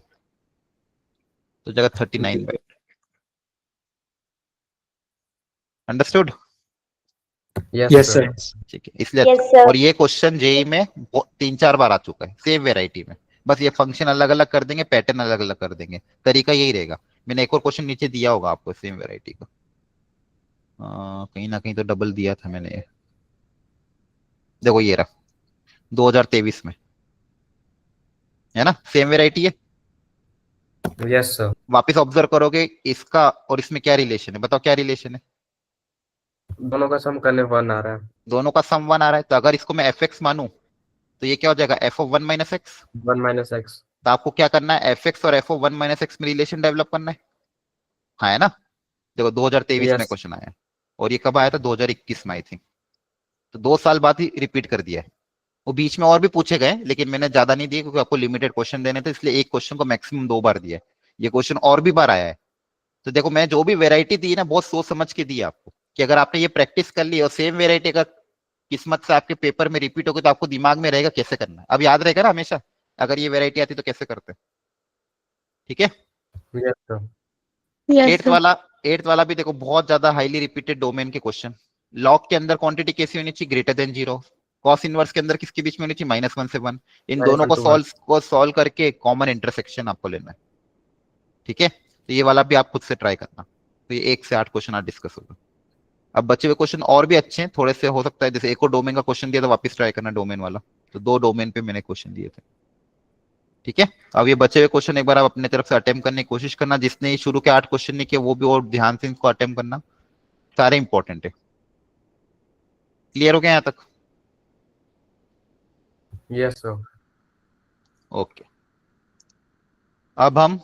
तो जगह 39/2। Understood? yes Yes, sir sir. ठीक है, इसलिए Yes, sir. और ये क्वेश्चन जेई में 3 4 बार आ चुका है सेम वेराइटी में, बस ये फंक्शन अलग अलग कर देंगे, पैटर्न अलग अलग कर देंगे, तरीका यही रहेगा। मैंने एक और क्वेश्चन नीचे दिया होगा आपको सेम वेराइटी का, कहीं ना कहीं तो डबल दिया था मैंने ये। देखो ये रहा 2023 में, है ना, सेम वेराइटी है। yes sir वापस ऑब्जर्व करोगे इसका और इसमें क्या रिलेशन है, बताओ क्या रिलेशन है? दोनों का सम करने 1 आ रहा है दोनों का सम 1 आ रहा है, तो अगर इसको मैं एफ एक्स मानूं तो ये क्या हो जाएगा F of 1 minus x. 1 minus x तो आपको क्या करना है, एफ एक्स और एफ ऑफ 1 माइनस एक्स में रिलेशन डेवलप करना है, हाँ, है ना। देखो 2023 में yes क्वेश्चन आया, और ये कब आया था 2021 में आई थिंक, तो 2 साल बाद ही रिपीट कर दिया है। वो बीच में और भी पूछे गए लेकिन मैंने ज्यादा नहीं दिए क्योंकि आपको लिमिटेड क्वेश्चन देने थे, इसलिए एक क्वेश्चन को मैक्सिमम 2 बार दिया है। ये क्वेश्चन और भी बार आया है, तो देखो मैं जो भी वेराइटी दी ना बहुत सोच समझ के दी आपको, कि अगर आपने ये प्रैक्टिस कर ली और सेम वेराइटी का किस्मत से आपके पेपर में रिपीट होगी तो आपको दिमाग में रहेगा कैसे करना है, अब याद रहेगा ना हमेशा, अगर ये वेराइटी आती तो कैसे करते हैं। ठीक है। Yes, sir. Yes, eighth sir. वाला भी देखो, बहुत ज्यादा हाईली रिपीटेड डोमेन के क्वेश्चन। लॉग के अंदर क्वांटिटी कैसी होनी चाहिए, ग्रेटर देन 0। कॉस इनवर्स के अंदर किसके बीच में होनी चाहिए, -1 से 1। इन दोनों -1 to 1. को सॉल्व करके कॉमन इंटरसेक्शन आपको लेना है। ठीक है, तो ये वाला भी आप खुद से ट्राई करना। तो ये 1 से 8 क्वेश्चन आज डिस्कस होगा। अब बचे हुए क्वेश्चन और भी अच्छे हैं थोड़े से, हो सकता है जैसे एक और डोमेन का क्वेश्चन दिया तो वापस ट्राई करना डोमेन वाला। तो 2 डोमेन पे मैंने क्वेश्चन दिए थे। ठीक है, अब ये बचे हुए क्वेश्चन एक बार आप अपने तरफ से अटेम्प्ट करने की कोशिश करना। जिसने ये शुरू के 8 क्वेश्चन नहीं किए वो भी और ध्यान से इनको अटेम्प्ट करना, सारे इंपॉर्टेंट है। क्लियर हो गया यहाँ तक? Yes, sir. ओके, अब हम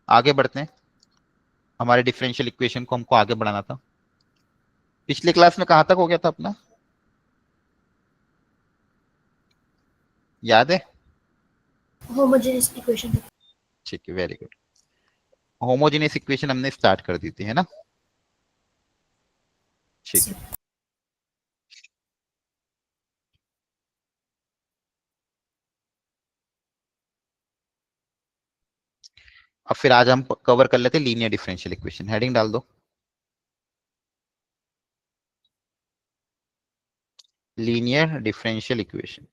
आगे बढ़ते हैं। हमारे डिफरेंशियल इक्वेशन को हमको आगे बढ़ाना था। पिछले क्लास में कहां तक हो गया था अपना, याद है? Homogeneous equation. ठीक है, वेरी गुड। होमोजेनियस इक्वेशन हमने स्टार्ट कर दी थी, है ना? ठीक है। अब फिर आज हम कवर कर लेते हैं लीनियर डिफरेंशियल इक्वेशन। हेडिंग डाल दो, लीनियर डिफरेंशियल इक्वेशन।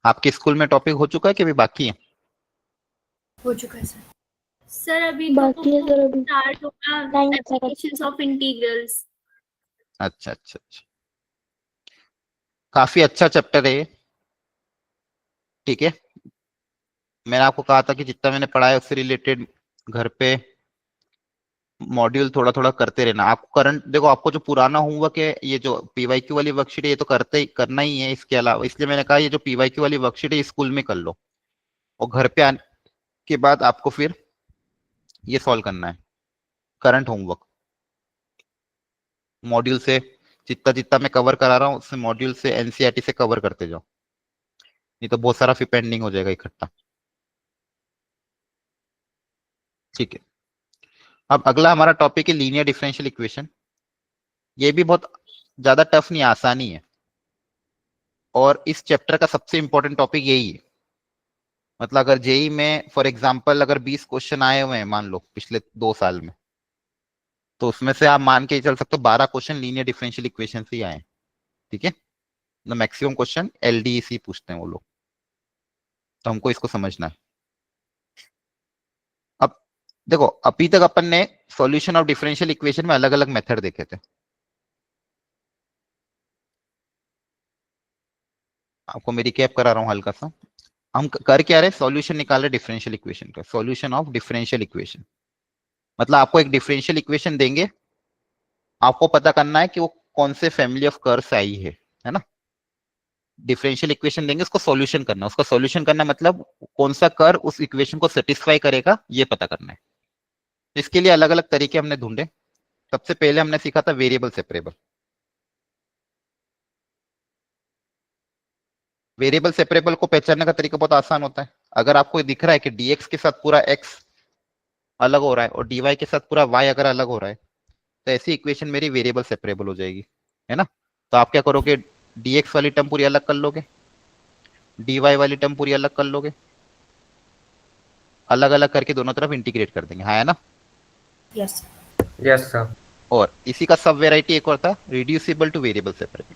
आपके स्कूल में टॉपिक हो चुका है कि अभी बाकी है? हो चुका है सर। सर अभी बाकी है सर अभी। स्टार्ट होगा Nine एप्लीकेशंस ऑफ इंटीग्रल्स। अच्छा अच्छा अच्छा, काफी अच्छा चैप्टर है ये। ठीक है, मैंने आपको कहा था कि जितना मैंने पढ़ा है उससे रिलेटेड घर पे मॉड्यूल थोड़ा थोड़ा करते रहना। आपको करंट देखो, आपको जो पुराना होमवर्क है, ये जो पीवाईक्यू वाली वर्कशीट है, ये तो करना ही है। इसके अलावा इसलिए मैंने कहा ये जो पीवाईक्यू वाली वर्कशीट है स्कूल में कर लो, और घर पे आने के बाद आपको फिर ये सॉल्व करना है करंट होमवर्क। मॉड्यूल से जितना जितना मैं कवर करा रहा हूँ उससे मॉड्यूल से एनसीईआरटी से कवर करते जाओ, नहीं तो बहुत सारा फिर पेंडिंग हो जाएगा इकट्ठा। ठीक है, अब अगला हमारा टॉपिक है लीनियर डिफरेंशियल इक्वेशन। ये भी बहुत ज्यादा टफ नहीं, आसानी है। और इस चैप्टर का सबसे इंपॉर्टेंट टॉपिक यही है। मतलब अगर जेई में फॉर एग्जांपल अगर 20 क्वेश्चन आए हुए हैं मान लो पिछले 2 साल में, तो उसमें से आप मान के चल सकते हो 12 क्वेश्चन लीनियर डिफरेंशियल इक्वेशन से ही आए हैं। ठीक है, तो मैक्सिमम क्वेश्चन एलडीसी पूछते हैं वो लोग, तो हमको इसको समझना है। अब देखो, अभी तक अपन ने सॉल्यूशन ऑफ डिफरेंशियल इक्वेशन में अलग अलग मेथड देखे थे। आपको मेरी कैप करा रहा हूं हल्का सा। हम कर क्या रहे, सॉल्यूशन निकाल रहे डिफरेंशियल इक्वेशन का, सॉल्यूशन ऑफ डिफरेंशियल इक्वेशन। मतलब आपको एक डिफरेंशियल इक्वेशन देंगे, आपको पता करना है कि वो कौन से फैमिली ऑफ कर्व से आई है ना? डिफरेंशियल इक्वेशन देंगे, उसको सॉल्यूशन करना, उसका सॉल्यूशन करना मतलब कौन सा कर्व उस इक्वेशन को सेटिस्फाई करेगा, ये पता करना है। इसके लिए अलग अलग तरीके हमने ढूंढे। सबसे पहले हमने सीखा था वेरिएबल सेपरेबल। वेरिएबल सेपरेबल को पहचानने का तरीका बहुत आसान होता है। अगर आपको दिख रहा है कि dx के साथ पूरा x अलग हो रहा है और dy के साथ पूरा y अगर अलग हो रहा है, तो ऐसी इक्वेशन मेरी वेरिएबल सेपरेबल हो जाएगी, है ना? तो आप क्या करोगे, dx वाली टर्म पूरी अलग कर लोगे, dy वाली टर्म पूरी अलग कर लोगे, अलग अलग करके दोनों तरफ इंटीग्रेट कर देंगे, हाँ है ना? Yes. Yes, sir. और इसी का सब वेराइटी एक और था, reducible to variable separable.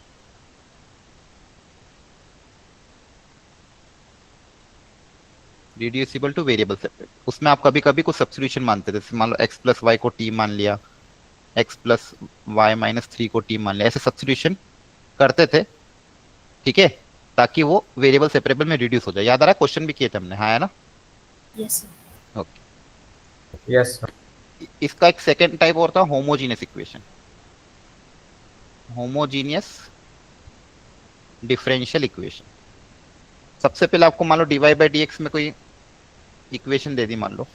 Reducible to variable separable, उसमें आप कभी कभी कुछ सब्स्टिट्यूशन मानते थे। जैसे मान लो x प्लस वाई को t मान लिया, x प्लस वाई माइनस 3 को t मान लिया, ऐसे सब्स्टिट्यूशन करते थे। ठीक है, ताकि वो वेरिएबल सेपरेबल में रिड्यूस हो जाए। याद आ रहा है, क्वेश्चन भी किए थे हमने, हाँ है ना? Yes, sir. Okay, Yes, sir. इसका एक सेकेंड टाइप और था homogeneous equation, homogeneous differential equation. सबसे पहले आपको मान लो dy बाई डी में कोई इक्वेशन दे दी, मान लो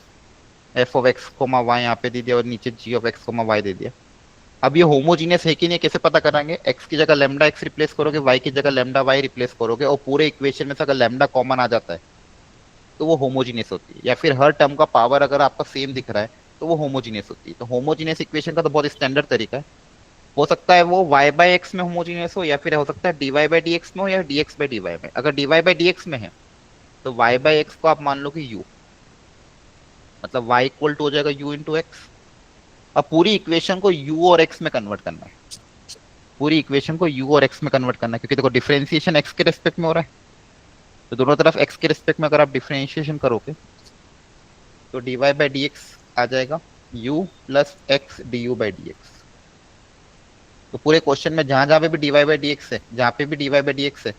f of x comma y यहाँ पे दे दिया और नीचे g of x comma y दे दिया। अब ये होमोजीनियस है कि नहीं कैसे पता कराएंगे? x की जगह लैम्डा x रिप्लेस करोगे, y की जगह लैम्डा y रिप्लेस करोगे, और पूरे इक्वेशन में से अगर लैम्डा कॉमन आ जाता है तो वो होमोजीनियस होती है। या फिर हर टर्म का पावर अगर आपका सेम दिख रहा है तो वो होमोजीनियस होती है। तो होमोजीनियस इक्वेशन का तो बहुत स्टैंडर्ड तरीका है, हो सकता है वो y बाय एक्स में होमोजीनियस हो, या फिर हो सकता है dy बाय dx में हो, या dx बाय dy में। अगर dy बाय dx में है तो y बाय एक्स को आप मान लो कि u, मतलब y इक्वल टू हो जाएगा u इंटू एक्स। अब पूरी इक्वेशन को u और x में कन्वर्ट करना है, पूरी इक्वेशन को u और x में कन्वर्ट करना है, क्योंकि देखो डिफरेंशिएशन x के रेस्पेक्ट में हो रहा है, तो दोनों तरफ x के रेस्पेक्ट में अगर आप डिफरेंशिएशन करोगे तो dy बाय dx आ जाएगा u plus x du by dx। तो पूरे क्वेश्चन में जहां जहां पे भी dy बाय dx है, जहां पे भी dy बाय dx है,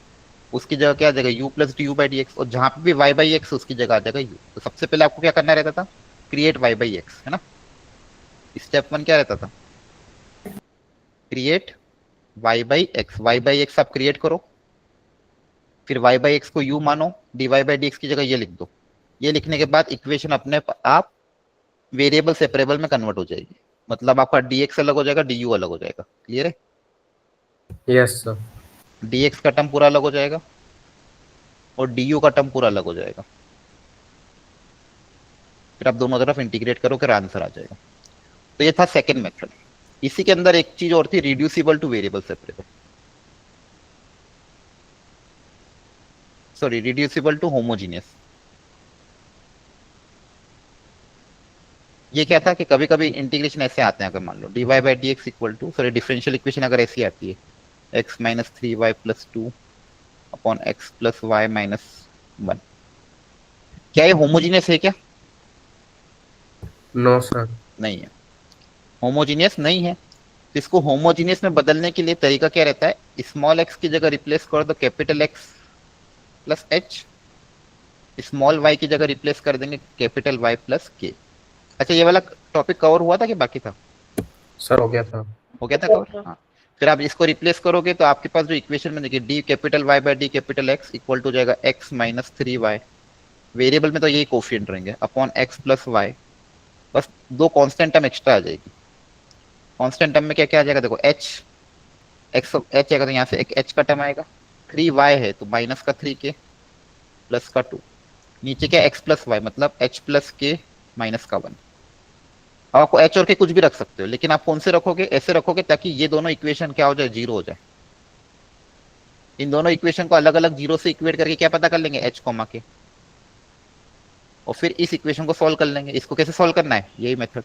उसकी जगह क्या आ जाएगा u plus du by dx, और जहां पे भी y बाई x उसकी जगह आ जाएगा u। तो सबसे पहले आपको क्या करना रहता था? क्रिएट y बाई x, है ना। स्टेप 1 क्या रहता था? क्रिएट y बाई x आप क्रिएट करो, फिर y बाई x को u मानो, dy बाई dx की जगह ये लिख दो। ये लिखने के बाद इक्वेशन अपने आप वेरिएबल सेपरेबल में कन्वर्ट हो जाएगी, मतलब आपका dx अलग हो जाएगा, du अलग हो जाएगा। क्लियर है? Yes, sir. dx का टर्म पूरा अलग हो जाएगा और du का टर्म पूरा अलग हो जाएगा। फिर आप दोनों तरफ इंटीग्रेट करो, फिर आंसर आ जाएगा। तो ये था सेकंड मेथड। इसी के अंदर एक चीज और थी, reducible to variable separable, sorry reducible to homogeneous. ये क्या था कि कभी कभी इंटीग्रेशन ऐसे आते हैं, अगर मान लो dy by dx equal to, sorry differential equation अगर ऐसी आती है x minus 3y plus 2 upon x plus y minus 1, क्या ये होमोजीनियस है क्या? No, sir. नहीं है, होमोजीनियस नहीं है। तो इसको होमोजीनियस में बदलने के लिए तरीका क्या रहता है? स्मॉल x की जगह रिप्लेस कर दो capital X plus h, small y की जगह रिप्लेस कर देंगे कैपिटल Y प्लस k। अच्छा, ये वाला टॉपिक कवर हुआ था कि बाकी था? Sir, हो गया था। हो गया था कवर, हाँ। फिर आप इसको रिप्लेस करोगे तो आपके पास जो इक्वेशन में देखिए d capital y by d capital x equal to जाएगा एक्स माइनस 3y, वेरिएबल में तो यही कोफिशिएंट रहेंगे, अपॉन एक्स प्लस वाई, बस दो कांस्टेंट टर्म एक्स्ट्रा आ जाएगी। कांस्टेंट टर्म में क्या क्या आ जाएगा? देखो एच, एक्स एच आएगा तो यहाँ से एक एच का टर्म आएगा, 3y है तो माइनस का 3k प्लस का 2, नीचे क्या एक्स प्लस वाई मतलब एच प्लस के माइनस का 1। अब आपको एच और के कुछ भी रख सकते हो, लेकिन आप कौन से रखोगे? ऐसे रखोगे ताकि ये दोनों इक्वेशन क्या हो जाए? जीरो हो जाए। इन दोनों इक्वेशन को अलग अलग जीरो से इक्वेट करके क्या पता कर लेंगे? एच कॉमा के, और फिर इस इक्वेशन को सॉल्व कर लेंगे। इसको कैसे सॉल्व करना है? यही method,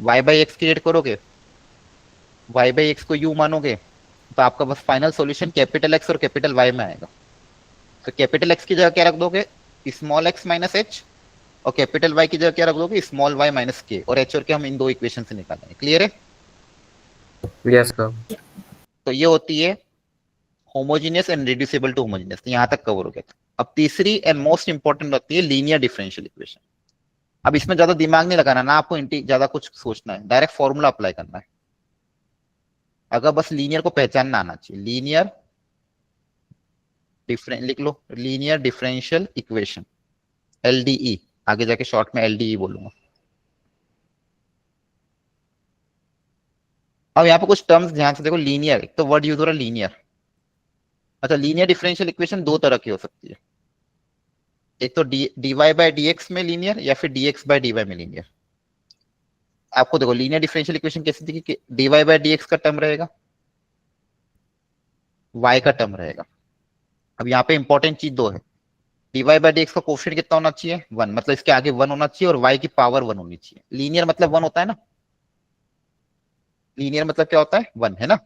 y by x create करोगे, y बाई एक्स को u मानोगे, तो आपका बस फाइनल सॉल्यूशन कैपिटल एक्स और कैपिटल y में आएगा। तो कैपिटल एक्स की जगह क्या रख दोगे? स्मॉल एक्स माइनस एच, और कैपिटल y की जगह क्या रख दोगे? स्मॉल y माइनस के, और h और के हम इन दो इक्वेशन से निकालेंगे। क्लियर है? Yes, sir. तो ये होती है homogeneous and reducible to homogeneous, यहाँ तक कवर हो गया था। अब तीसरी एंड मोस्ट इंपॉर्टेंट होती है लीनियर डिफरेंशियल इक्वेशन। अब इसमें ज्यादा दिमाग नहीं लगाना ना, आपको ज्यादा कुछ सोचना है, डायरेक्ट फॉर्मूला अप्लाई करना है। अगर बस लीनियर को पहचानना आना चाहिए, लीनियर लिख लो, लीनियर डिफरेंशियल इक्वेशन, LDE, आगे जाके शॉर्ट में LDE बोलूंगा। अब यहाँ पे कुछ टर्म्स ध्यान से देखो, लीनियर, एक तो वर्ड यूज हो रहा है लीनियर। अच्छा, लीनियर डिफरेंशियल इक्वेशन दो तरह की हो सकती है, एक तो dy बाय dx में लीनियर, या फिर dx बाय dy में लीनियर। आपको देखो लीनियर डिफरेंशियल इक्वेशन कैसे दिखी कि dy बाय dx का टर्म रहेगा, y का टर्म रहेगा। अब यहाँ पे इंपॉर्टेंट चीज दो है, dy बाय dx का कोफिशिएंट कितना होना चाहिए? 1, मतलब इसके आगे 1 होना चाहिए और y की पावर 1 होनी चाहिए। लीनियर मतलब 1 होता है ना, लीनियर मतलब क्या होता है? 1, है ना।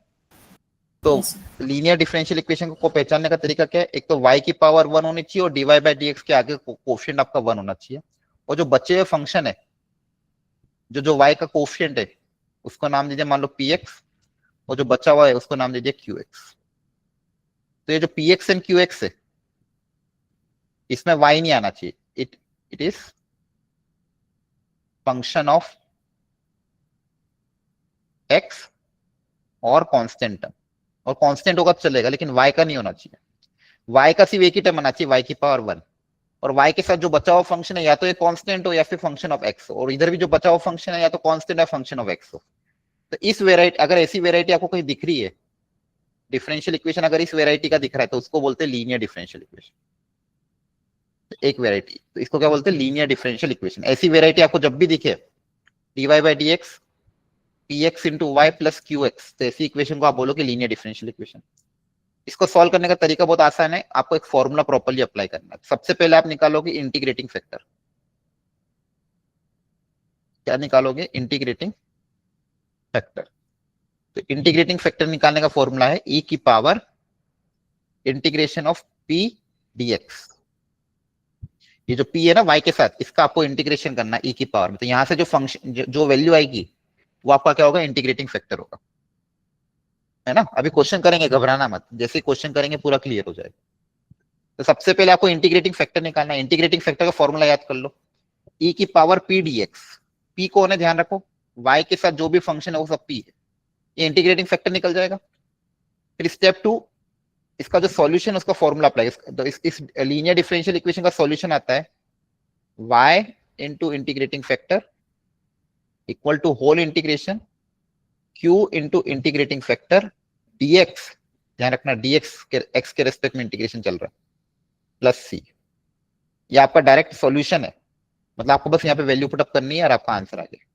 तो लीनियर डिफरेंशियल इक्वेशन को पहचानने का तरीका क्या है? एक तो y की पावर 1 होनी चाहिए और dy बाय dx के आगे कोफिशिएंट आपका 1 होना चाहिए, और जो बचे हुए फंक्शन है, जो y का कोफिशिएंट है, उसको नाम दीजिए मान लो px, और जो बचा हुआ है उसको नाम दीजिए qx। तो ये जो px एंड qx है, इसमें y नहीं आना चाहिए, it is function of x और कांस्टेंट टर्म, और कांस्टेंट होगा तो चलेगा, लेकिन y का नहीं होना चाहिए। y का सिर्फ एक ही टर्म आना चाहिए, y की पावर 1, और y के साथ जो बचा हुआ फंक्शन है या तो ये कांस्टेंट हो या फिर फंक्शन ऑफ x हो, और इधर भी जो बचा हुआ फंक्शन है या तो कांस्टेंट या फंक्शन ऑफ x हो। तो इस वेराइटी, अगर ऐसी वेराइटी आपको कहीं दिख रही है, डिफरेंशियल इक्वेशन अगर इस वेराइटी का दिख रहा है तो उसको बोलते हैं लीनियर डिफरेंशियल इक्वेशन। एक वेराइटी, तो इसको क्या बोलते हैं, लीनियर डिफरेंशियल इक्वेशन। ऐसी वेराइटी आपको जब भी दिखे dy by d x p x into y plus q x, तो ऐसी इक्वेशन को आप बोलोगे लीनियर डिफरेंशियल इक्वेशन। इसको सॉल्व करने का तरीका बहुत आसान है, आपको एक फॉर्मूला प्रॉपर्ली अप्लाई करना है। सबसे पहले आप निकालोगे इंटीग्रेटिंग फैक्टर। क्या निकालोगे, इंटीग्रेटिंग फैक्टर। तो इंटीग्रेटिंग फैक्टर निकालने का फॉर्मूला है e की power integration of p dx। ये जो p है ना y के साथ, इसका आपको इंटीग्रेशन करना है e की पावर में। तो यहां से जो फंक्शन जो वैल्यू आएगी वो आपका क्या होगा, इंटीग्रेटिंग फैक्टर होगा, है ना। अभी क्वेश्चन करेंगे, घबराना मत, जैसे क्वेश्चन करेंगे पूरा क्लियर हो जाएगा। तो सबसे पहले आपको इंटीग्रेटिंग फैक्टर निकालना है। इंटीग्रेटिंग फैक्टर का फॉर्मूला याद कर लो, e की पावर p dx। p को होने ध्यान रखो, y के साथ जो भी फंक्शन है वो सब p है, ये इंटीग्रेटिंग फैक्टर निकल जाएगा। फिर स्टेप 2, इसका जो सॉल्यूशन उसका फॉर्मूला अप्लाई, इस लीनियर डिफरेंशियल इक्वेशन का सॉल्यूशन आता है y into integrating factor equal to whole integration q into integrating factor dx। ध्यान रखना dx के x के रेस्पेक्ट में इंटीग्रेशन चल रहा है, प्लस c। ये आपका डायरेक्ट सॉल्यूशन है, मतलब आपको बस यहाँ पे वैल्यू पुटअप करनी है और आपका आंसर आ जाएगा।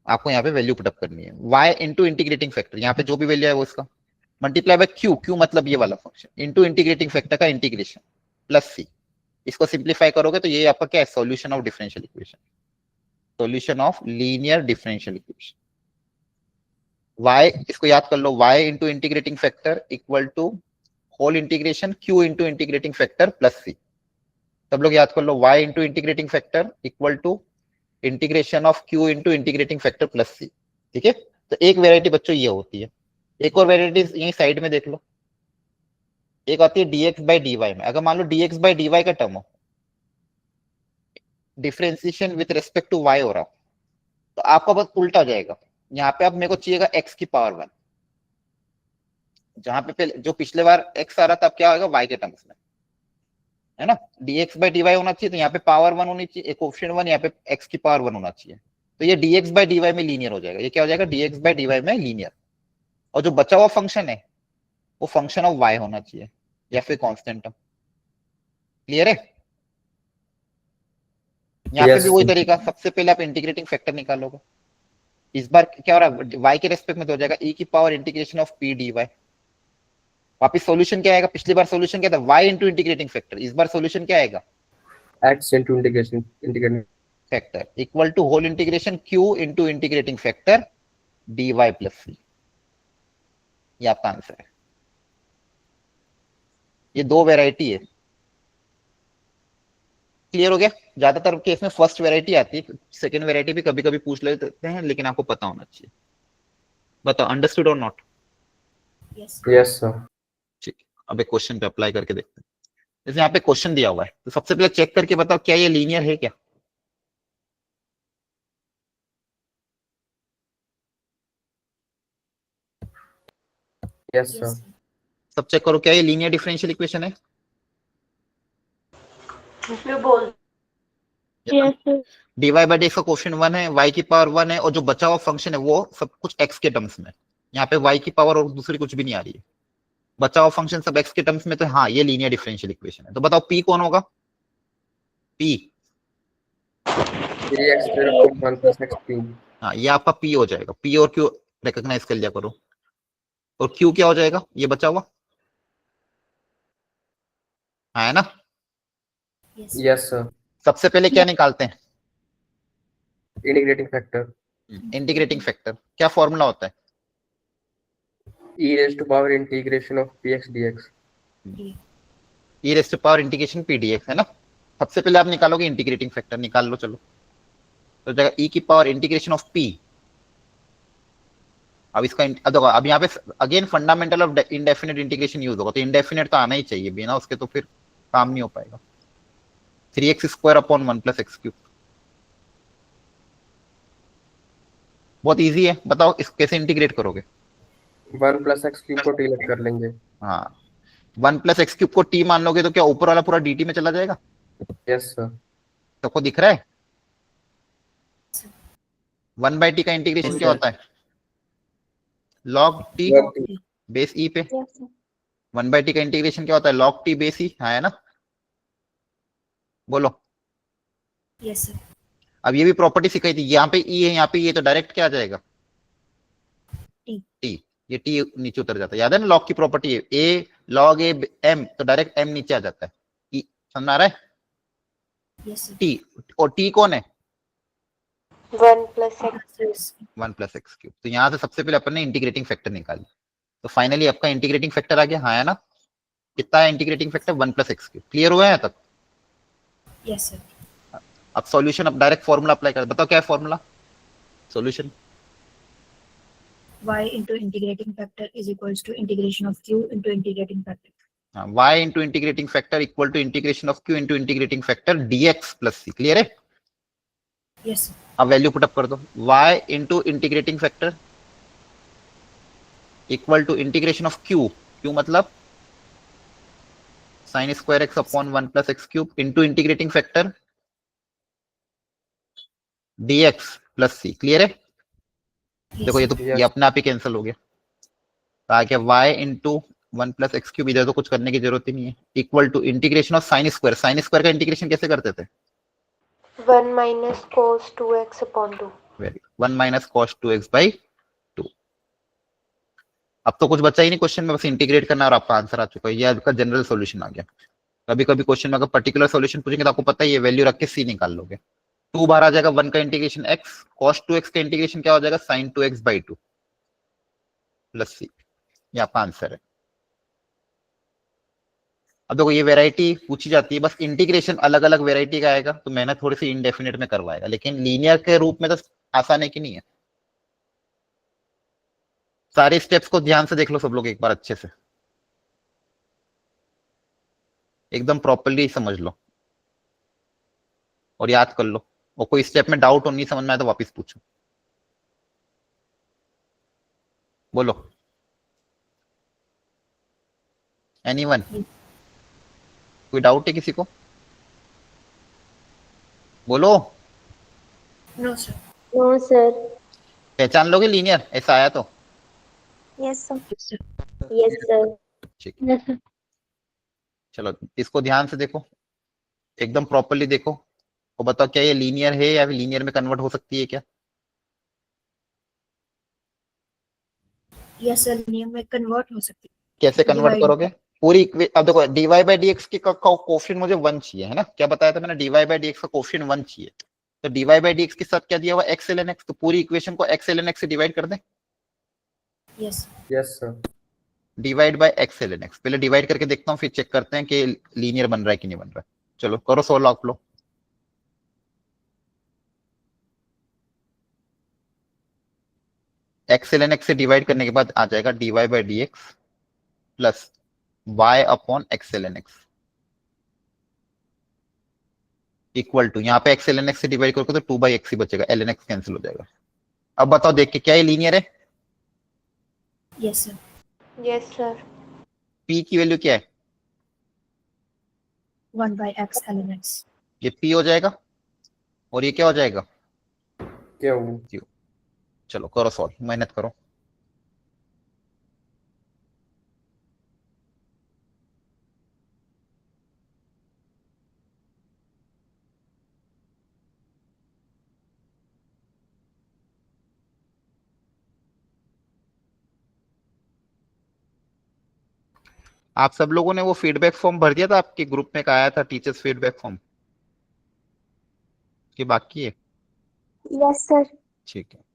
आपको यहाँ पे वैल्यू पुटअप करनी है, y इंटू इंटीग्रेटिंग फैक्टर, यहाँ पे जो भी वैल्यू है वो इसका मल्टीप्लाई बाय q मतलब ये वाला फंक्शन, इंटू इंटीग्रेटिंग फैक्टर का इंटीग्रेशन प्लस c। इसको सिंप्लीफाई करोगे तो ये आपका क्या है, solution of differential equation, solution of linear differential equation. y, इसको याद कर लो, y into integrating factor equal to whole integration q into integrating factor plus c। सब लोग याद कर लो, y into integrating factor equal to integration of q into integrating factor plus c। ठीक है, तो एक वेराइटी बच्चों ये होती है। एक और वेराइटी यही साइड में देख लो, एक आती है dx बाई dy में। अगर मान लो dx बाई dy का टर्म हो, differentiation with respect to y हो रहा, तो आपका बस उल्टा जाएगा। यहाँ पे अब मेरे को चाहिएगा x की पावर 1, जहां पे पहले जो पिछले बार x आ रहा था, अब क्या होगा, y के टर्म्स में, है ना। dx बाई dy होना चाहिए, तो यहाँ पे पावर 1 होनी चाहिए, एक ऑप्शन 1, यहाँ पे x की पावर 1 होना चाहिए। तो ये dx बाई dy में लीनियर हो जाएगा। ये क्या हो जाएगा, dx बाई dy में लीनियर। और जो बचा हुआ फंक्शन है वो फंक्शन ऑफ y होना चाहिए या फिर कांस्टेंट टर्म। क्लियर है। यहाँ पे भी वही तरीका, सबसे पहले आप इंटीग्रेटिंग फैक्टर निकालोगे। इस बार क्या हो रहा है, y के रेस्पेक्ट में तो हो जाएगा e की power integration of p dy। वापिस सॉल्यूशन क्या आएगा, पिछली बार सॉल्यूशन क्या था, y इंटू इंटीग्रेटिंग फैक्टर। इस बार सॉल्यूशन क्या आएगा, x into integrating factor equal to whole integration q into integrating factor dy plus c। ये आपका आंसर है। ये दो वेराइटी है। क्लियर हो गया। ज्यादातर केस में फर्स्ट वेराइटी आती है, सेकंड वेराइटी भी कभी कभी पूछ लेते हैं, लेकिन आपको पता होना चाहिए। बताओ, अंडरस्टूड और नॉट। Yes sir. ठीक, अब एक क्वेश्चन पे अप्लाई करके देखते हैं। जैसे यहाँ पे क्वेश्चन दिया हुआ है, तो सबसे पहले चेक करके बताओ क्या ये लीनियर है क्या। Yes sir. सब चेक करो क्या ये लीनियर डिफरेंशियल इक्वेशन है। dy बाई dx का क्वेश्चन 1 है, y की पावर 1 है, और जो बचा हुआ फंक्शन है वो सब कुछ x के टर्म्स में। यहाँ पे y की पावर और दूसरी कुछ भी नहीं आ रही है, बचा हुआ फंक्शन सब x के टर्म्स में। तो हाँ, ये लीनियर डिफरेंशियल इक्वेशन है। तो बताओ p कौन होगा, p। 3x1 plus x3। हाँ, ये आपका p हो जाएगा। p और q रिकॉग्नाइज कर लिया करो। और q क्या हो जाएगा, ये बचा हुआ, हाँ है ना। Yes sir. सबसे पहले क्या निकालते हैं, इंटीग्रेटिंग फैक्टर। इंटीग्रेटिंग फैक्टर क्या फॉर्मूला होता है, e raised to power integration of px dx। e raise to power integration p dx, है ना। सबसे पहले आप निकालोगे इंटीग्रेटिंग फैक्टर, निकाल लो चलो। तो जाएगा e की पावर इंटीग्रेशन ऑफ p। अब इसका अब देखो, अब यहाँ पे again fundamental of indefinite integration use होगा, तो इंडेफिनिट तो आना ही चाहिए, बिना उसके तो फिर काम नहीं हो पाएगा। 3x square upon 1 plus x cube. बहुत इजी है, बताओ इस कैसे इंटीग्रेट करोगे। 1 plus x क्यूब को t लेट कर लेंगे। हाँ, 1 प्लस एक्स क्यूब को t मान लोगे तो क्या ऊपर वाला पूरा dt में चला जाएगा। Yes sir. सबको दिख रहा है। 1/t का इंटीग्रेशन क्या होता है? log t log t base e पे। Yes, sir. 1/t का इंटीग्रेशन क्या होता है? log t बेस ई, हाँ है ना? बोलो। Yes, sir. अब ये भी प्रॉपर्टी सिखाई थी, यहाँ पे ई है, यहाँ पे ये, तो डायरेक्ट क्या आ जाएगा? T. टी। ये टी नीचे उतर जाता है, याद है ना? लॉग की प्रॉपर्टी है ए लॉग ए एम, तो डायरेक्ट एम नीचे आ जाता है। ई समझ आ रहा है? Yes, sir. टी, और टी कौन है? 1+x. 1+x cube. तो यहाँ से सबसे पहले अपन ने इंटीग्रेटिंग फैक्टर निकाली, तो फाइनली आपका इंटीग्रेटिंग फैक्टर आ गया, हाँ है ना? कितना है integrating factor? 1+x cube. Clear हुआ है यहाँ तक? Yes, sir. अब सॉल्यूशन, अब डायरेक्ट फॉर्मूला अप्लाई कर, बताओ क्या है formula solution? Y into integrating factor is equals to integration of Q into integrating factor. y into integrating factor equal to integration of q into integrating factor dx plus c। Clear है? Yes, sir. अब value put up कर दो, y into integrating factor equal to integration of q मतलब sine square x upon 1+x cube into integrating factor dx plus c। Clear है? Yes, देखो ये sir. तो Yes. ये अपने आप ही कैंसिल हो गया, तो आ गया y इंटू 1+x क्यूब, इधर तो कुछ करने की जरूरत ही नहीं है, equal to integration of sine square. Sine square का इंटीग्रेशन कैसे करते थे? 1 minus cos 2x upon 2. 1 - cos 2x/2। अब तो कुछ बचा ही नहीं क्वेश्चन में, बस इंटीग्रेट करना और आपका आंसर आ चुका है, ये आपका जनरल सॉल्यूशन आ गया। कभी कभी क्वेश्चन में अगर पर्टिकुलर सॉल्यूशन पूछेंगे तो आपको पता है ये वैल्यू रख के सी निकाल लोगे। 2 बार आ जाएगा 1 का इंटीग्रेशन x, cos 2x का इंटीग्रेशन क्या हो जाएगा? sin 2x/2 प्लस सी। ये आपका आंसर है। अब देखो ये वैरायटी पूछी जाती है, बस इंटीग्रेशन अलग अलग वैरायटी का आएगा तो मेहनत थोड़ी सी इंडेफिनेट में करवाएगा, लेकिन लीनियर के रूप में तो आसान है कि नहीं है? सारे स्टेप्स को ध्यान से देख लो सब लोग एक बार अच्छे से, एकदम प्रॉपरली समझ लो और याद कर लो, और कोई स्टेप में डाउट हो नहीं समझ में आया तो वापस पूछो। बोलो एनीवन, कोई डाउट है किसी को? बोलो। No, sir. No, sir. पहचान लोगे लीनियर ऐसा आया तो? Yes, sir. Yes, sir. Yes, sir. ठीक है, Yes, sir. चलो इसको ध्यान से देखो, एकदम प्रॉपरली देखो और बताओ क्या ये लीनियर है या फिर लीनियर में कन्वर्ट हो सकती है क्या? Yes, sir. नियम में कन्वर्ट हो सकती कैसे कन्वर्ट Divide. करोगे? पूरी अब देखो dy/dx की कोफिशिएंट मुझे 1 चाहिए, है ना? क्या बताया था मैंने? dy/dx का कोफिशिएंट 1 चाहिए, तो dy/dx के साथ क्या दिया हुआ? x ln x, तो पूरी इक्वेशन को x ln x से डिवाइड कर दें। है. Yes. Yes, sir. Divide by x ln x, पहले डिवाइड करके देखता हूँ फिर चेक करते हैं कि लीनियर बन रहा है कि नहीं बन रहा है। चलो करो सोल्व आप लोग। x ln x से डिवाइड करने के बाद आ जाएगा dy/dx plus y upon x ln x equal to, यहाँ पे x ln x से डिवाइड करोगे तो 2/x ही बचेगा, ln x कैंसिल हो जाएगा। अब बताओ देख के क्या ये लीनियर है? Yes, sir. Yes, sir. p की वैल्यू क्या है? 1/x ln x. ये p हो जाएगा और ये क्या हो जाएगा? क्या हुआ? चलो करो सॉल्व, मेहनत करो। आप सब लोगों ने वो फीडबैक फॉर्म भर दिया था? आपके ग्रुप में आया था टीचर्स फीडबैक फॉर्म कि बाकी है? Yes, sir. ठीक है।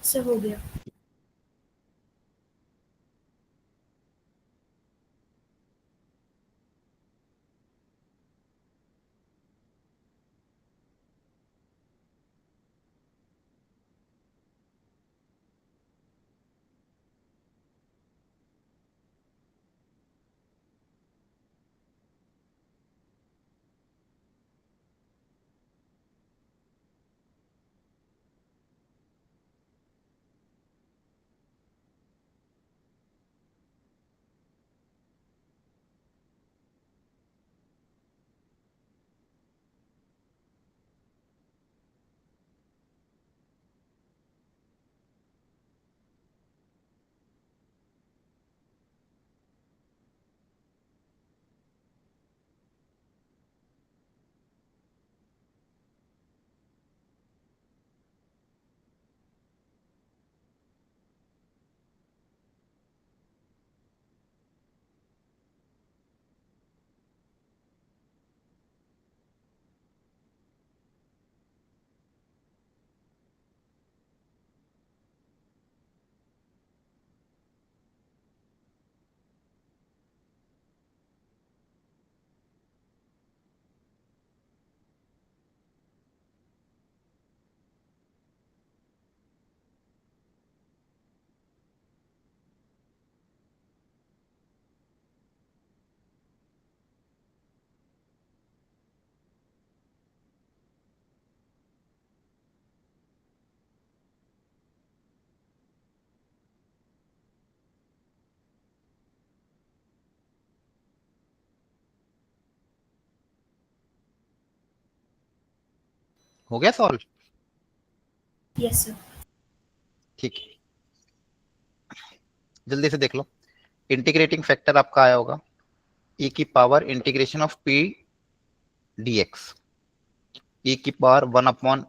सर हो गया. हो गया सॉल्व? Yes sir. ठीक है, जल्दी से देख लो. इंटीग्रेटिंग फैक्टर आपका आया होगा e की power integration of p dx, e की power 1 upon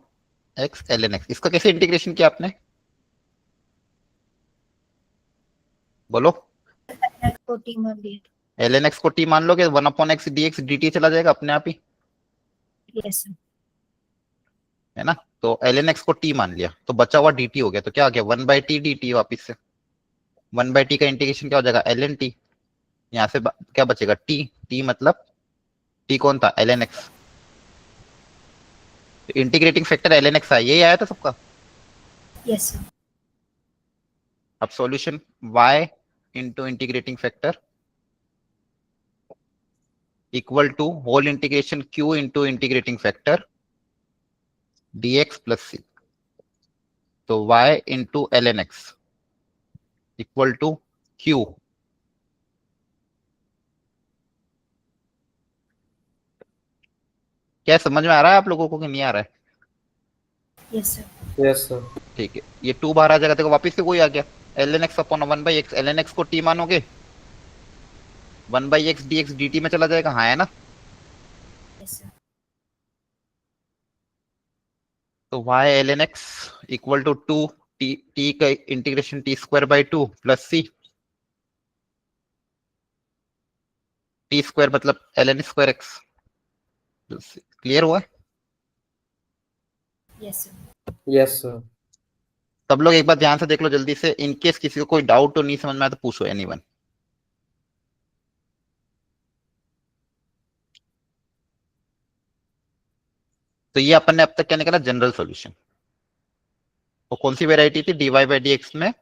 x ln x. इसका कैसे इंटीग्रेशन किया आपने, बोलो? X को t मान लिया. ln x को t मान लोगे, 1 अपॉन x dx dt चला जाएगा अपने आप ही, Yes sir. है ना? तो ln x को t मान लिया तो बचा हुआ dt हो गया, तो क्या आ गया 1/t dt. वापिस से 1/t का इंटीग्रेशन क्या हो जाएगा ln t. यहाँ से क्या बचेगा t, t मतलब t कौन था, ln x. Integrating factor ln x यही आया था सबका. Yes sir. अब solution y into integrating factor equal to whole integration q into integrating factor dx plus c. तो y into ln x equal to q. क्या समझ में आ रहा है आप लोगों को कि नहीं आ रहा है? Yes sir. Yes sir. ठीक है, ये 2 बाहर आ जाएगा, देखो वापिस से कोई आ गया ln x upon 1/x. ln x को t मानोगे 1/x dx dt में चला जाएगा, हाँ है ना? Yes sir. तो y ln x equal to 2 t का integration t square by 2 plus c. t square मतलब ln स्क्वायर x. क्लियर हुआ? Yes sir. Yes sir. सब लोग एक बार ध्यान से देख लो जल्दी से, इनकेस किसी को कोई डाउट तो नहीं समझ में आया तो पूछो एनीवन. तो ये अपन ने अब तक क्या निकाला, जनरल सॉल्यूशन. वो कौन सी वेराइटी थी, dy बाई dx में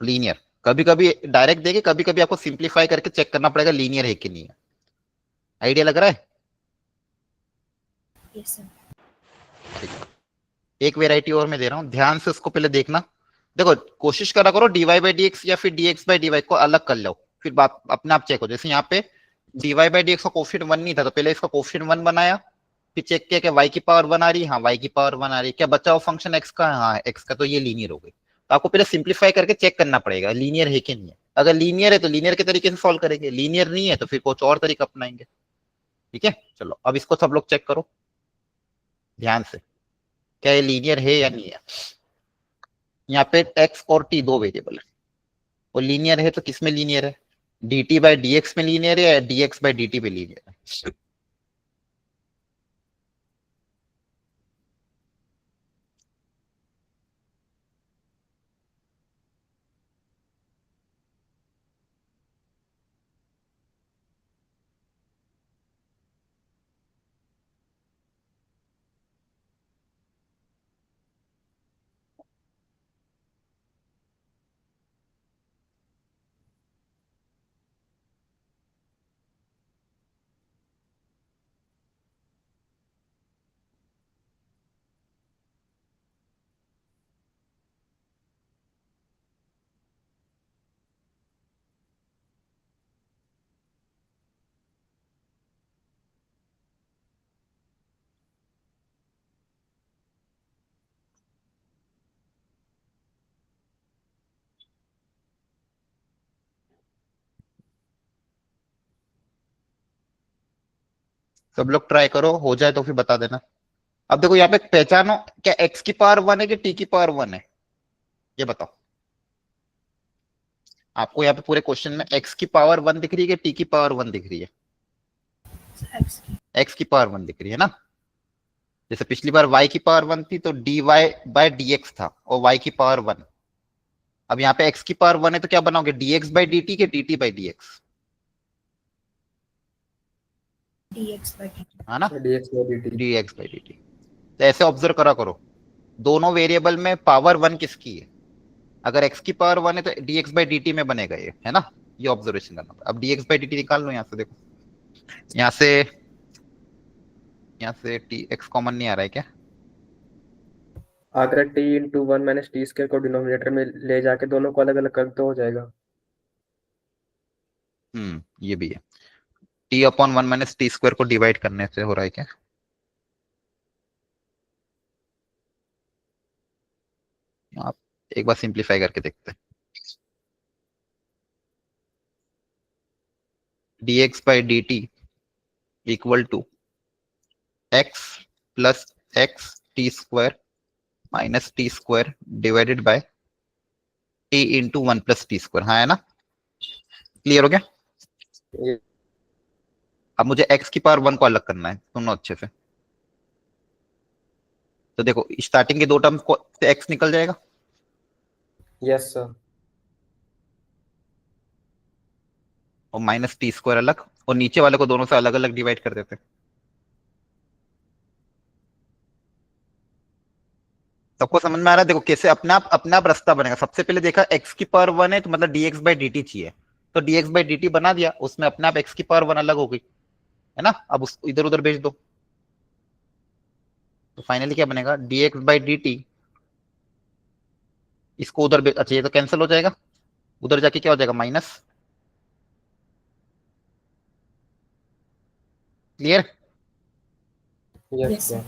लीनियर. कभी कभी डायरेक्ट देके, कभी कभी आपको सिंप्लीफाई करके चेक करना पड़ेगा लीनियर है कि नहीं है. आइडिया लग रहा है? Yes sir. ठीक है. एक वेराइटी और मैं दे रहा हूं, ध्यान से उसको पहले देखना. देखो कोशिश करा करो dy बाई dx या फिर dx बाई dy को अलग कर लो, फिर बात अपने आप चेक हो. जैसे यहाँ पे dy बाई dx का कोफिशिएंट 1 नहीं था, तो पहले इसका कोफिशिएंट 1 बनाया, फिर चेक किया कि y की पावर 1 आ रही है, हाँ y की पावर 1 आ रही है. क्या बचा हुआ फंक्शन x का, हाँ x का, तो ये लीनियर हो गई. तो आपको पहले सिंप्लीफाई करके चेक करना पड़ेगा लीनियर है कि नहीं है. अगर लीनियर है तो लीनियर के तरीके से सॉल्व करेंगे, लीनियर नहीं है तो फिर कुछ और तरीका अपनाएंगे. ठीक है, चलो अब इसको सब लोग चेक करो ध्यान से, क्या ये लीनियर है या नहीं है. यहाँ पे x और t दो वेरिएबल है, और लीनियर है तो किसमें लीनियर है, dt बाई dx में लीनियर है या dx बाई dt में लीनियर है. सब लोग ट्राई करो, हो जाए तो फिर बता देना। अब देखो यहाँ पे पहचानो, क्या x की पावर 1 है कि t की पावर 1 है, ये बताओ। आपको यहाँ पे पूरे क्वेश्चन में x की पावर 1 दिख रही है कि t की पावर 1 दिख रही है? x की पावर 1 दिख रही है ना। जैसे पिछली बार y की पावर 1 थी तो dy बाय dx था, और y की पावर 1। अब यहाँ पे x की पावर 1 है तो क्या बनाओगे, dx बाई dt के dt by dx, dx by dt. है ना, dx by dt. dx by dt। तो ऐसे ऑब्जर्व करा करो, दोनों वेरिएबल में पावर 1 किसकी है। अगर x की पावर 1 है तो dx बाई dt में बनेगा ये, है ना, ये ऑब्जर्वेशन करना। अब dx बाई dt निकाल लो यहाँ से, देखो यहाँ से tx कॉमन नहीं आ रहा है क्या? अगर t into 1 minus t square को डिनोमिनेटर में ले जाके दोनों को अलग अलग कर तो हो जाएगा। ये भी है, t upon 1 minus t square को डिवाइड करने से हो रहा है क्या? आप एक बार सिंप्लीफाई करके देखते हैं। dx by dt equal to x plus x t square minus t square divided by t into 1 plus t square, हाँ है ना, क्लियर हो गया? ये अब मुझे x की पावर 1 को अलग करना है, सुनो अच्छे से। तो देखो स्टार्टिंग के दो टर्म को से x निकल जाएगा, यस सर। और माइनस टी स्क्वायर अलग, और नीचे वाले को दोनों से अलग अलग डिवाइड कर देते हैं। सबको समझ में आ रहा है? देखो कैसे अपने आप रास्ता बनेगा। सबसे पहले देखा x की पावर 1 है तो मतलब dx बाई dt चाहिए, तो dx बाई dt बना दिया, उसमें अपने आप x की पावर 1 अलग हो गई, है ना। अब उस इधर उधर भेज दो, तो फाइनली क्या बनेगा, dx बाई dt, इसको उधर अच्छा ये तो कैंसिल हो जाएगा, उधर जाके क्या हो जाएगा, minus. Clear? Yes Yes, sir.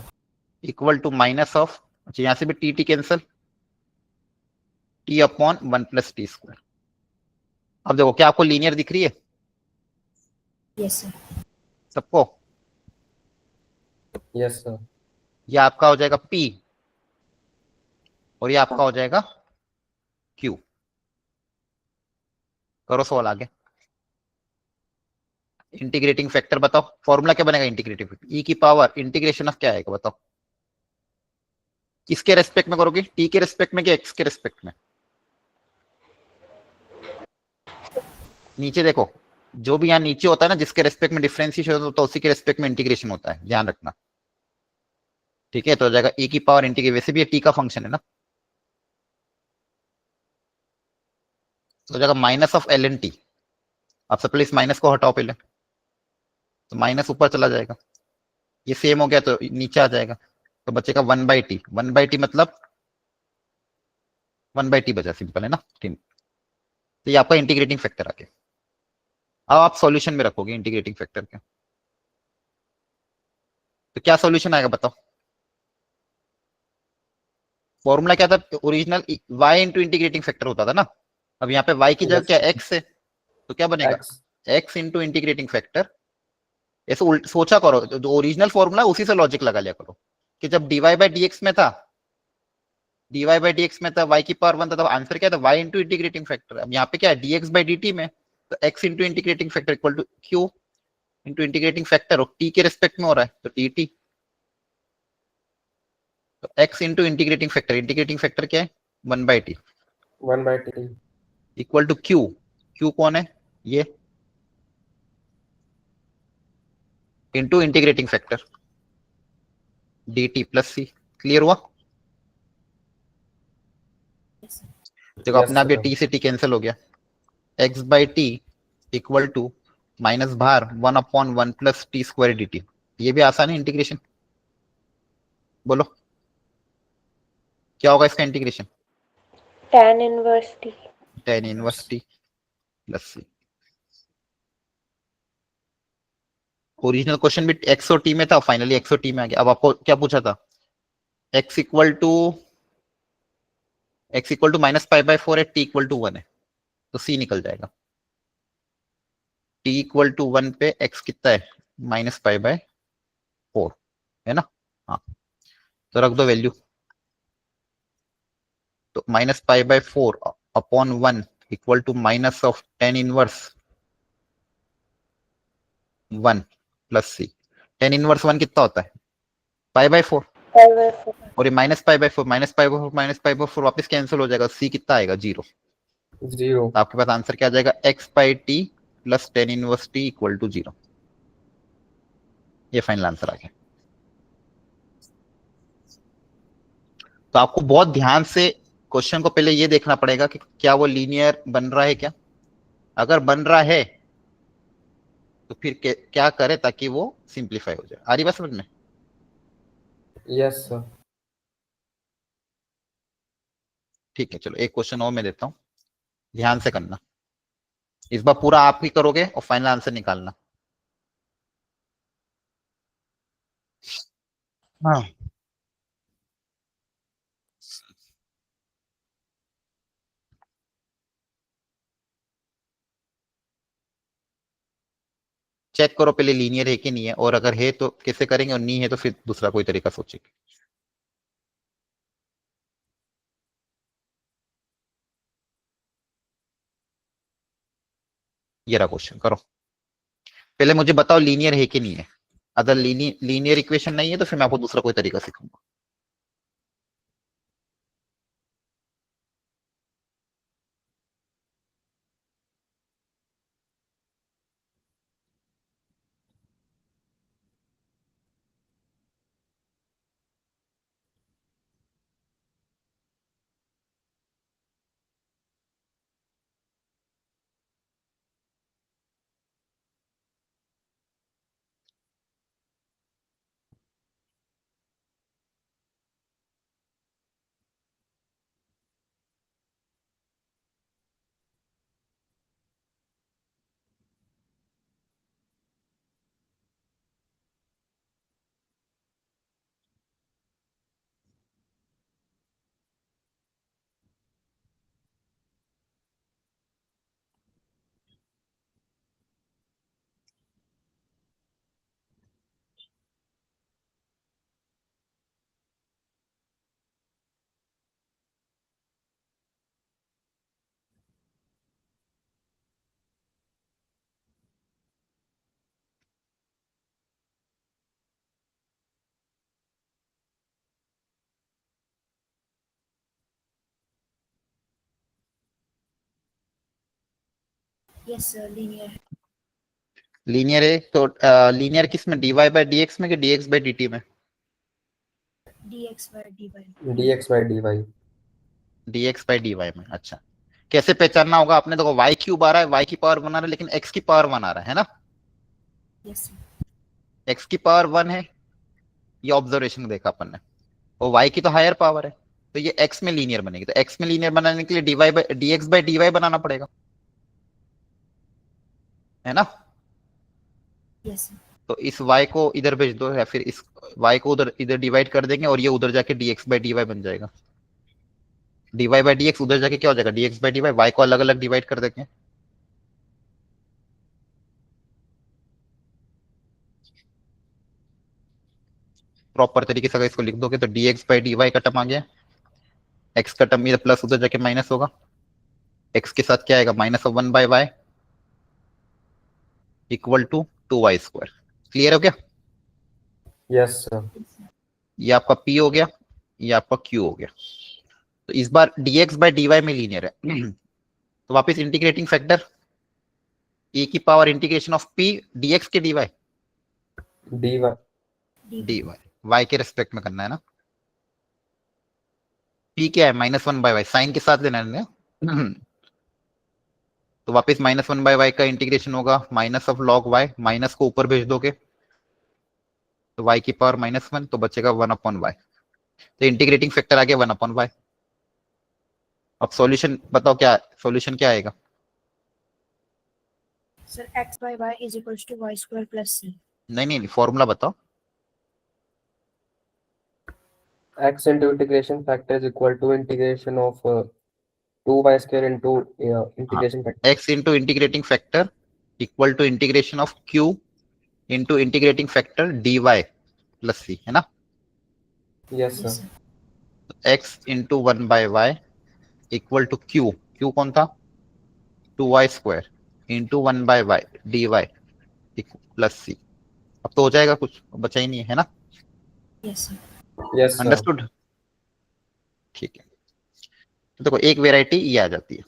Equal to minus of, अच्छा यहां से भी t cancel, t upon 1 plus t square. अब देखो क्या आपको लीनियर दिख रही है yes sir. सबको? Yes sir. ये आपका हो जाएगा P और ये आपका हो जाएगा Q। करो सवाल आगे। इंटीग्रेटिंग फैक्टर बताओ, फॉर्मूला क्या बनेगा इंटीग्रेटिंग फैक्टर, ई की पावर इंटीग्रेशन ऑफ क्या आएगा बताओ? किसके रेस्पेक्ट में करोगे, टी के रेस्पेक्ट में कि एक्स के रेस्पेक्ट में? नीचे देखो, जो भी यहाँ नीचे होता है ना, जिसके रेस्पेक्ट में डिफरेंशिएशन होता है उसी के रेस्पेक्ट में इंटीग्रेशन होता है, ध्यान रखना। ठीक है, तो हो जाएगा ई की पावर इंटीग्रेशन, वैसे भी ये टी का फंक्शन है ना, तो हो जाएगा minus of l n t. अब सब पहले इस माइनस को हटाओ पहले, तो माइनस ऊपर चला जाएगा, ये सेम हो गया तो नीचे आ जाएगा, तो बचेगा 1/t। 1/t मतलब 1/t बचा, सिंपल है ना। ठीक, तो ये आपका इंटीग्रेटिंग फैक्टर आ गया। अब आप सॉल्यूशन में रखोगे इंटीग्रेटिंग फैक्टर के, तो क्या सॉल्यूशन आएगा बताओ? फॉर्मूला क्या था original, y into integrating factor होता था ना। अब यहाँ पे y की जगह क्या x है, तो क्या बनेगा, x इंटू इंटीग्रेटिंग फैक्टर। ऐसे उल्ट सोचा करो, जो ओरिजिनल फॉर्मूला उसी से लॉजिक लगा लिया करो, कि जब dy बाई dx में था, dy बाई dx में था, y की पावर 1 था, तब आंसर क्या था, y इंटू इंटीग्रेटिंग फैक्टर। अब यहाँ पे क्या है, dx बाई dt में, तो x into integrating factor equal to q into integrating factor, और t के रिस्पेक्ट में हो रहा है तो dt, तो x इंटू इंटीग्रेटिंग फैक्टर क्या है, 1/t 1/t equal to q कौन है, ये into integrating factor dt plus c। Clear हुआ? देखो Yes, अपना भी sir. t से t कैंसिल हो गया, x by t equal to minus भार 1/1 प्लस टी स्क्वायर dt। ये भी आसान है इंटीग्रेशन, बोलो क्या होगा इसका integration, tan inverse t. tan inverse t plus c। Original question भी x और t में था, फाइनली x और t में आ गया। अब आपको क्या पूछा था, x equal to minus pi by 4 है, t इक्वल टू 1 है, तो c निकल जाएगा। t इक्वल टू 1 पे x कितना है, माइनस पाई बाय 4 है ना। हाँ तो रख दो वैल्यू, तो -π/4 upon 1 equal to minus of tan inverse 1 plus c। tan inverse 1 कितना होता है, π/4, और ये -π/4 -π/4 वापस कैंसिल हो जाएगा, c कितना आएगा 0। 0। तो आपके पास आंसर क्या आ जाएगा, x/t प्लस tan inverse t equal to 0। ये फाइनल आंसर आ गया। तो आपको बहुत ध्यान से क्वेश्चन को पहले ये देखना पड़ेगा कि क्या वो लीनियर बन रहा है क्या। अगर बन रहा है तो फिर क्या करें ताकि वो सिंप्लीफाई हो जाए। आ रही बात समझ में। Yes sir. ठीक है चलो एक क्वेश्चन और मैं देता हूं, ध्यान से करना। इस बार पूरा आप ही करोगे और फाइनल आंसर निकालना। हाँ चेक करो पहले लीनियर है कि नहीं है, और अगर है तो कैसे करेंगे, और नहीं है तो फिर दूसरा कोई तरीका सोचेंगे। ये रहा क्वेश्चन, करो। पहले मुझे बताओ लीनियर है कि नहीं है। अगर लीनियर इक्वेशन नहीं है तो फिर मैं आपको दूसरा कोई तरीका सिखाऊंगा। Yes, sir. Linear. लीनियर है तो लीनियर किस में, dy बाई dx में कि dx बाई dt में। dx by dy. dx/dy। dx by dy में। अच्छा कैसे पहचानना होगा, आपने देखो y क्यूब आ रहा है, y की पावर 1 आ रहा है, लेकिन x की पावर 1 आ रहा है ना। Yes, sir. x की पावर 1 है, ये ऑब्जर्वेशन देखा अपन ने, और y की तो हायर पावर है, तो ये x में लीनियर बनेगी। तो x में लीनियर बनाने के लिए dx बाई dy बनाना पड़ेगा, है ना। Yes, sir. तो इस y को इधर भेज दो, या फिर इस y को उधर इधर डिवाइड कर देंगे, और ये उधर जाके dx बाई dy बन जाएगा। dy बाई dx उधर जाके क्या हो जाएगा, dx बाई dy। y को अलग अलग डिवाइड कर देंगे। प्रॉपर तरीके से अगर इसको लिख दोगे तो dx बाई dy का टर्म आ गया, x का टर्म इधर प्लस उधर जाके माइनस होगा, x के साथ क्या आएगा -1/y equal to 2y²। Clear हो गया। Yes sir. ये आपका p हो गया, ये आपका q हो गया। तो इस बार dx बाई dy में लीनियर है, तो वापस इंटीग्रेटिंग फैक्टर e की power integration of p dx के dy dy। y के रेस्पेक्ट में करना है ना। p क्या है -1/y, साइन के साथ लेना है ना। तो वापस -1/y का इंटीग्रेशन होगा minus of log y, minus को ऊपर भेज दोगे तो y की पावर -1, तो बचेगा 1/y। तो इंटीग्रेटिंग फैक्टर आ गया 1/y। अब सॉल्यूशन बताओ, क्या सॉल्यूशन क्या आएगा। Sir, x by y is equals to y square plus c. नहीं फॉर्मूला बताओ। x into integration factor is equal to integration of 2y² into integration factor। x into integrating factor equal to integration of q into integrating factor dy plus c, है ना? Yes, Yes, sir. sir. X into one by y equal to q, q कौन था? 2y² into one by y d y plus c. अब तो हो जाएगा, कुछ बचा ही नहीं है ना? Yes, sir. Yes, sir. Understood? ठीक है, तो देखो एक वेराइटी ये आ जाती है।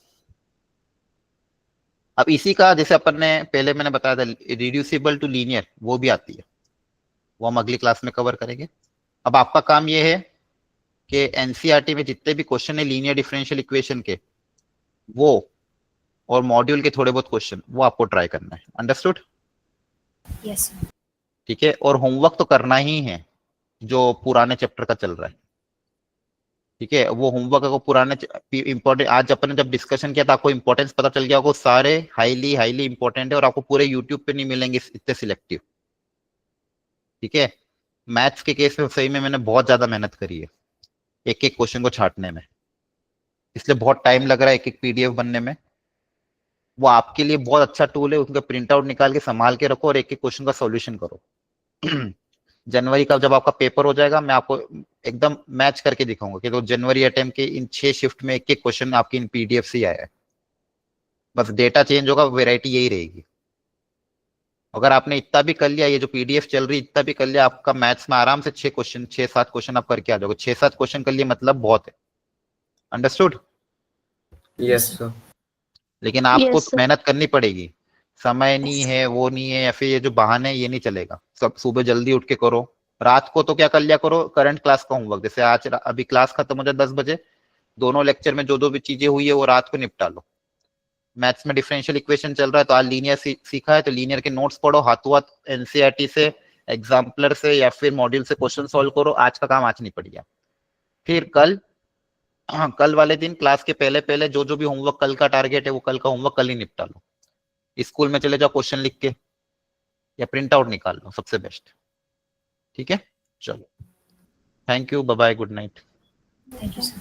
अब इसी का जैसे अपन ने पहले मैंने बताया था रिड्यूसिबल टू लीनियर, वो भी आती है, वो हम अगली क्लास में कवर करेंगे। अब आपका काम ये है कि एनसीईआरटी में जितने भी क्वेश्चन है लीनियर डिफरेंशियल इक्वेशन के, वो और मॉड्यूल के थोड़े बहुत क्वेश्चन वो आपको ट्राई करना है। अंडरस्टूड? Yes, sir. ठीक है, और होमवर्क तो करना ही है जो पुराने चैप्टर का चल रहा है। ठीक है, वो होमवर्क को पुराने इंपॉर्टेंट, आज अपन ने जब डिस्कशन किया था आपको इंपॉर्टेंस पता चल गया, वो सारे हाईली हाईली इंपॉर्टेंट है और आपको पूरे यूट्यूब पे नहीं मिलेंगे इतने सिलेक्टिव। ठीक है, मैथ्स के केस में सही में मैंने बहुत ज्यादा मेहनत करी है एक एक क्वेश्चन को छांटने में, इसलिए बहुत टाइम लग रहा है एक एक पीडीएफ बनने में। वो आपके लिए बहुत अच्छा टूल है, उसका प्रिंट आउट निकाल के संभाल के रखो और एक एक क्वेश्चन का सॉल्यूशन करो। जनवरी का जब आपका पेपर हो जाएगा मैं आपको एकदम मैच करके दिखाऊंगा कि तो जनवरी अटेम्प्ट के इन 6 शिफ्ट में एक एक क्वेश्चन आपकी इन पीडीएफ से ही आया है, बस डेटा चेंज होगा, वेराइटी यही रहेगी। अगर आपने इतना भी कर लिया, ये जो पीडीएफ चल रही इतना भी कर लिया, आपका मैथ्स में आराम से 6-7 क्वेश्चन आप करके आ जाओगे। 6-7 क्वेश्चन कर लिए मतलब बहुत है। अंडरस्टूड? Yes, sir. लेकिन आपको Yes, sir. मेहनत करनी पड़ेगी, समय नहीं है वो नहीं है या फिर ये जो बहाने हैं, ये नहीं चलेगा। सब सुबह जल्दी उठ के करो, रात को तो क्या कर लिया करो करंट क्लास का होमवर्क, जैसे आज अभी क्लास खत्म हो जाए 10 बजे, दोनों लेक्चर में जो जो भी चीजें हुई है वो रात को निपटा लो। मैथ्स में डिफरेंशियल इक्वेशन चल रहा है तो आज लीनियर सीखा है तो लीनियर के नोट्स पढ़ो, हाथों हाथ एनसीईआरटी से एग्जाम्पलर से या फिर मॉड्यूल से क्वेश्चन सॉल्व करो। आज का काम आज नहीं पड़ गया, फिर कल कल वाले दिन क्लास के पहले पहले जो जो भी होमवर्क कल का टारगेट है वो कल का होमवर्क कल ही निपटा लो। स्कूल में चले जाओ क्वेश्चन लिख के या प्रिंट आउट निकाल लो, सबसे बेस्ट। ठीक है, चलो, thank you, bye bye, good night. Thank you, sir.